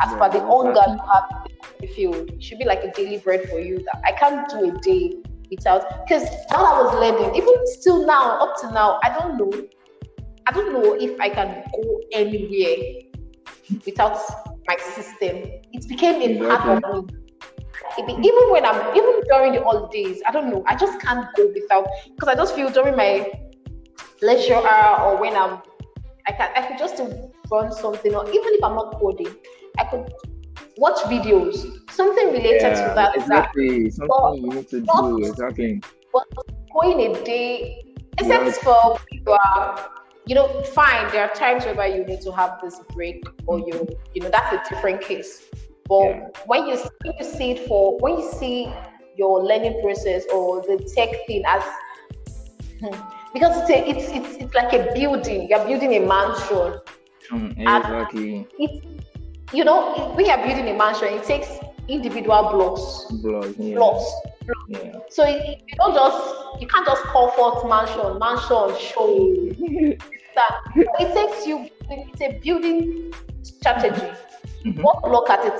As per the hunger you have in the field, it should be like a daily bread for you. That I can't do a day without, because while I was learning, even still now, up to now, I don't know if I can go anywhere without my system. It became a part of me. Even during the holidays, I don't know. I just can't go without, because I just feel during my leisure hour or when I could just run something, or even if I'm not coding, I could watch videos, something related to Yeah, that. exactly. Something But you need to not do. Exactly. but going a day, You except have. for you are, fine. There are times whereby you need to have this break, or Mhm. that's a different case. Yeah. But when you see your learning process or the tech thing as because it's like a building. You're building a mansion, and Exactly. it when you're building a mansion, it takes individual Blood. Yeah. blocks. Yeah. So you can't just call forth mansion show that. It takes you. It's a building strategy, Mhm. one block at a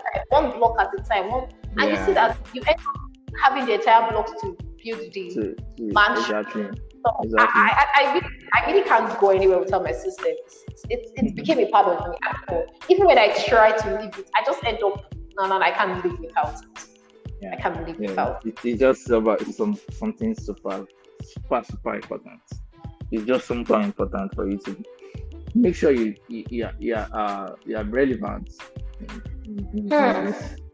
time, and you see Yeah. that you end up having the entire blocks to build the mansion. Exactly. So Exactly. I really can't go anywhere without my systems. It became a part of me. I don't know. Even when I try to leave it, I just end up no, I can't live without it. I Yeah. can't live Yeah. without It's just about something super important. It's just super important for you to make sure you are relevant it.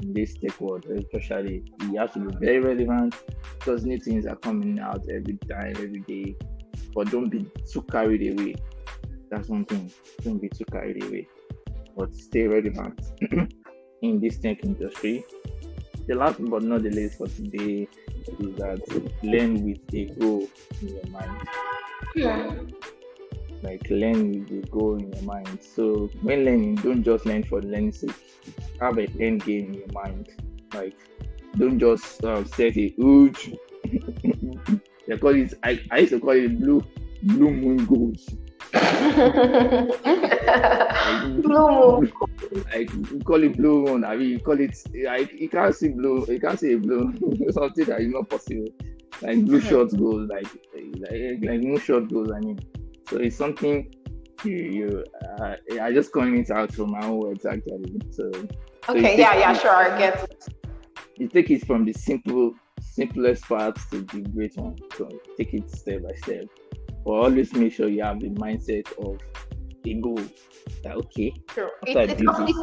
in this tech world, especially you have to be very relevant because new things are coming out every time, every day. But don't be too carried away. That's one thing. Don't be too carried away, but stay relevant in this tech industry. The last but not the least for today is that learn with a goal in your mind. Hmm. Like learn with a goal in your mind. So when learning, don't just learn for learning sake. Have an end game in your mind. Like don't just set a huge. They call it. I used to call it blue moon goals. Blue moon. Like you call it blue moon. I mean, you call it. Like you can't see blue. You can't see a blue. Something that is not possible. Like blue short goals. Like no short goals. I mean, so it's something I just coined it out from my own words actually. So you Okay, take yeah, it, sure, I get it. you take it from the simplest parts to the great one. So take it step by step. But always make sure you have the mindset of a goal. That okay, True. after I build this,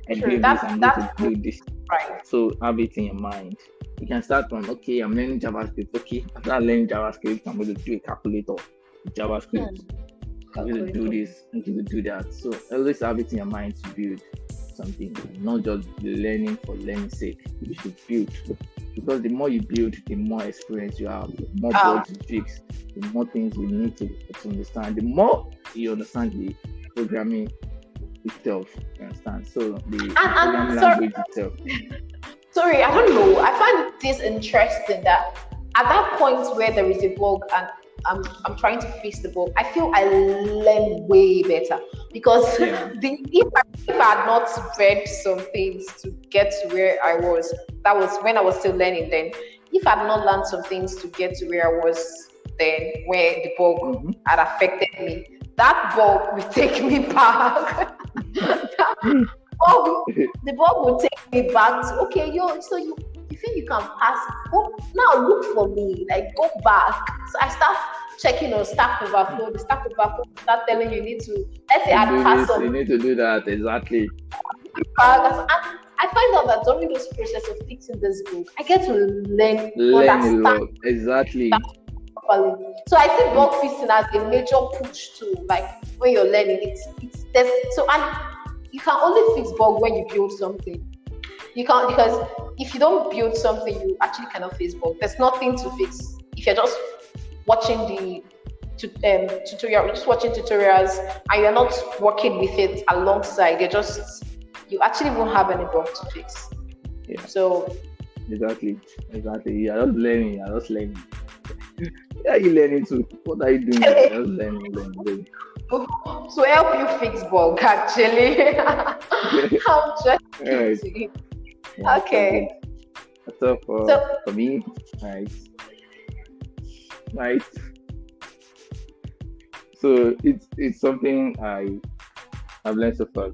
I True. build this, I'm going That's to build this. right. So have it in your mind. You can start from okay, I'm learning JavaScript. Okay, after learning JavaScript, I'm going to do a calculator with JavaScript. I'm going to do this, I'm going to do that. So always have it in your mind to build something, not just learning for learning's sake. You should build because the more you build, the more experience you have, the more bugs you fix, the more things you need to understand. The more you understand the programming itself, you understand. So the programming language itself. Sorry, I don't know. I find this interesting that at that point where there is a bug and I'm trying to fix the bug, I feel I learn way better because Yeah. if I had not read some things to get to where I was, that was when I was still learning then. If I had not learned some things to get to where I was then, where the bug had affected me, that bug will take me back. The bug will take me back to okay, so you think you can pass? Go now, look for me. Like go back. So I start checking on Stack Overflow. The Stack Overflow start telling you need to let's say add password. You need to do that exactly. And I find out that during this process of fixing this book, I get to learn a lot. Exactly. So I see bug fixing as a major push to like when you're learning. It's so and you can only fix bug when you build something. You can't because if you don't build something, you actually cannot fix bug. There's nothing to fix if you're just watching the tutorial, you're just watching tutorials, and you're not working with it alongside. You actually won't have any bug to fix. Yeah. So exactly. You're just learning. Yeah, you learning too. What are you doing? You're just learning. To help you fix bug, actually. I'm just kidding. Yeah, okay. So for me, right. So it's something I've learned so far.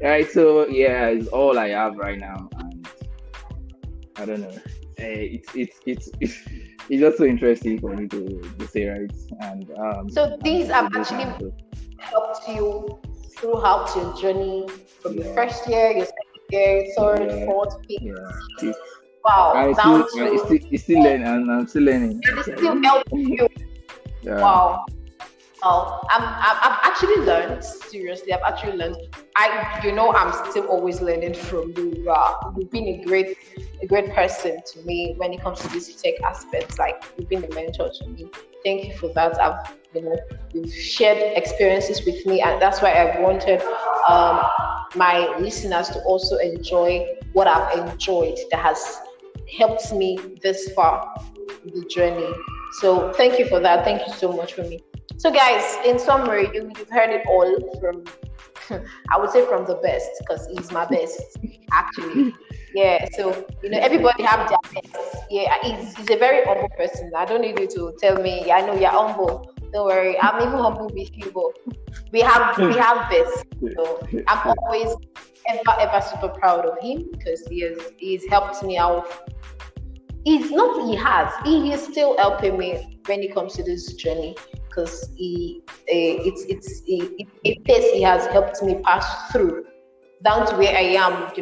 Right. So yeah, it's all I have right now, and I don't know. It's just so interesting for me to say, right? And so these have actually helped you throughout your journey from your first year, your second yeah, third, Yeah, fourth, fifth, yeah. sixth. Wow, down to It's still learning, and I'm still learning. and it's still helping you. Yeah. Wow. Oh, I've actually learned, seriously, I've actually learned. I'm still always learning from you. You've been a great person to me when it comes to this tech aspects. Like, you've been a mentor to me. Thank you for that. You've shared experiences with me, and that's why I wanted my listeners to also enjoy what I've enjoyed that has helped me this far in the journey. So thank you for that. Thank you so much for me. So, guys, in summary, you've heard it all from, I would say, from the best, because he's my best, actually. Yeah, so, everybody have their best. Yeah, he's a very humble person. I don't need you to tell me, yeah, I know you're humble. Don't worry, I'm even humble with you, but we have best. So I'm always ever super proud of him, because he's helped me out. He is still helping me when it comes to this journey, because he has helped me pass through down to where I am,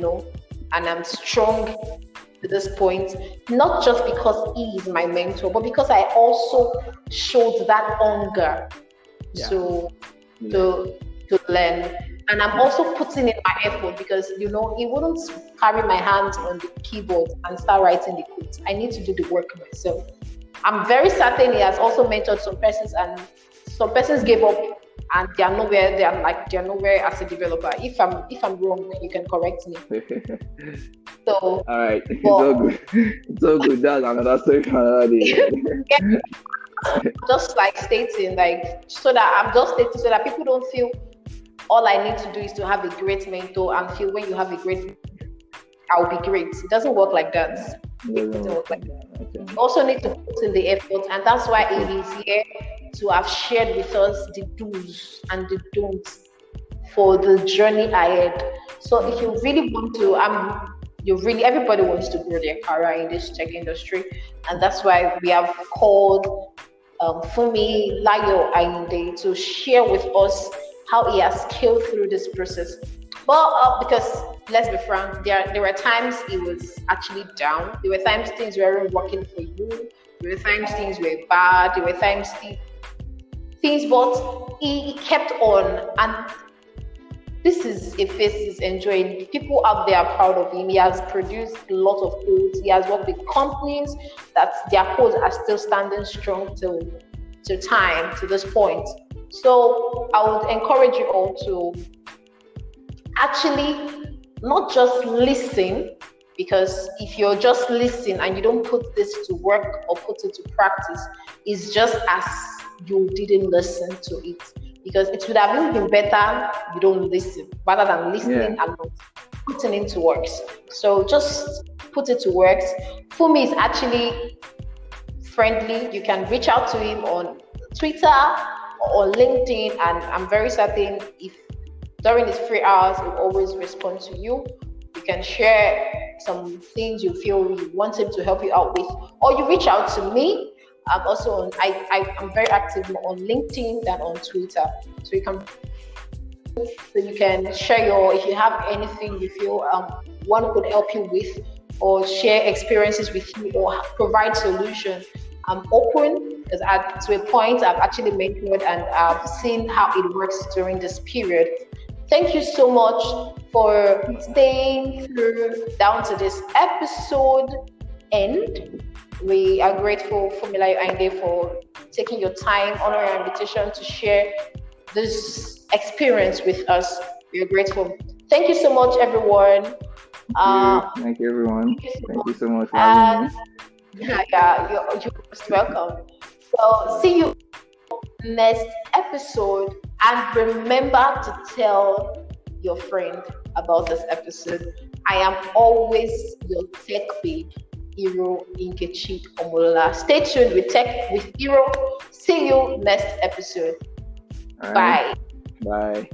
and I'm strong to this point, not just because he is my mentor, but because I also showed that hunger to learn. And I'm also putting in my effort, because he wouldn't carry my hands on the keyboard and start writing the code. I need to do the work myself. I'm very certain he has also mentored some persons, and some persons gave up, and they are nowhere. They're nowhere as a developer. If I'm wrong, you can correct me. So, all right, it's all good. It's all good. That's another story for another day. Just like stating, so that people don't feel all I need to do is to have a great mentor and feel when you have a great, I'll be great. It doesn't work like that. It doesn't work like that. Okay. You also need to put in the effort, and that's why he is here to have shared with us the do's and the don'ts for the journey ahead. So if you really want to, everybody wants to grow their career in this tech industry, and that's why we have called Funmilayo Ayinde to share with us how he has scaled through this process. But because let's be frank, there were times he was actually down. There were times things weren't working for you. There were times things were bad. There were times things, but he kept on. And this is a face he's enjoying. People out there are proud of him. He has produced a lot of codes. He has worked with companies that their codes are still standing strong to this point. So I would encourage you all to actually not just listen, because if you're just listening and you don't put this to work or put it to practice, it's just as you didn't listen to it. Because it would have been better you don't listen rather than listening and not putting into works. So just put it to works. Fumi is actually friendly. You can reach out to him on Twitter or LinkedIn, and I'm very certain if during his free hours he'll always respond to you. You can share some things you feel you want him to help you out with, or you reach out to me. I'm also I'm very active more on LinkedIn than on Twitter, so you can share if you have anything you feel one could help you with, or share experiences with you, or provide solutions. I'm open, because to a point I've actually mentored and I've seen how it works during this period. Thank you so much for staying through down to this episode end. We are grateful for Funmilayo Ayinde for taking your time, honoring our invitation to share this experience with us. We are grateful. Thank you so much, everyone. Thank you, everyone. Thank you so much for having me. You're most welcome. So see you next episode, and remember to tell your friend about this episode. I am always your tech babe, Iroh, Nkechi, Omolola. Stay tuned with Tech with Iroh. See you next episode. Bye. Bye.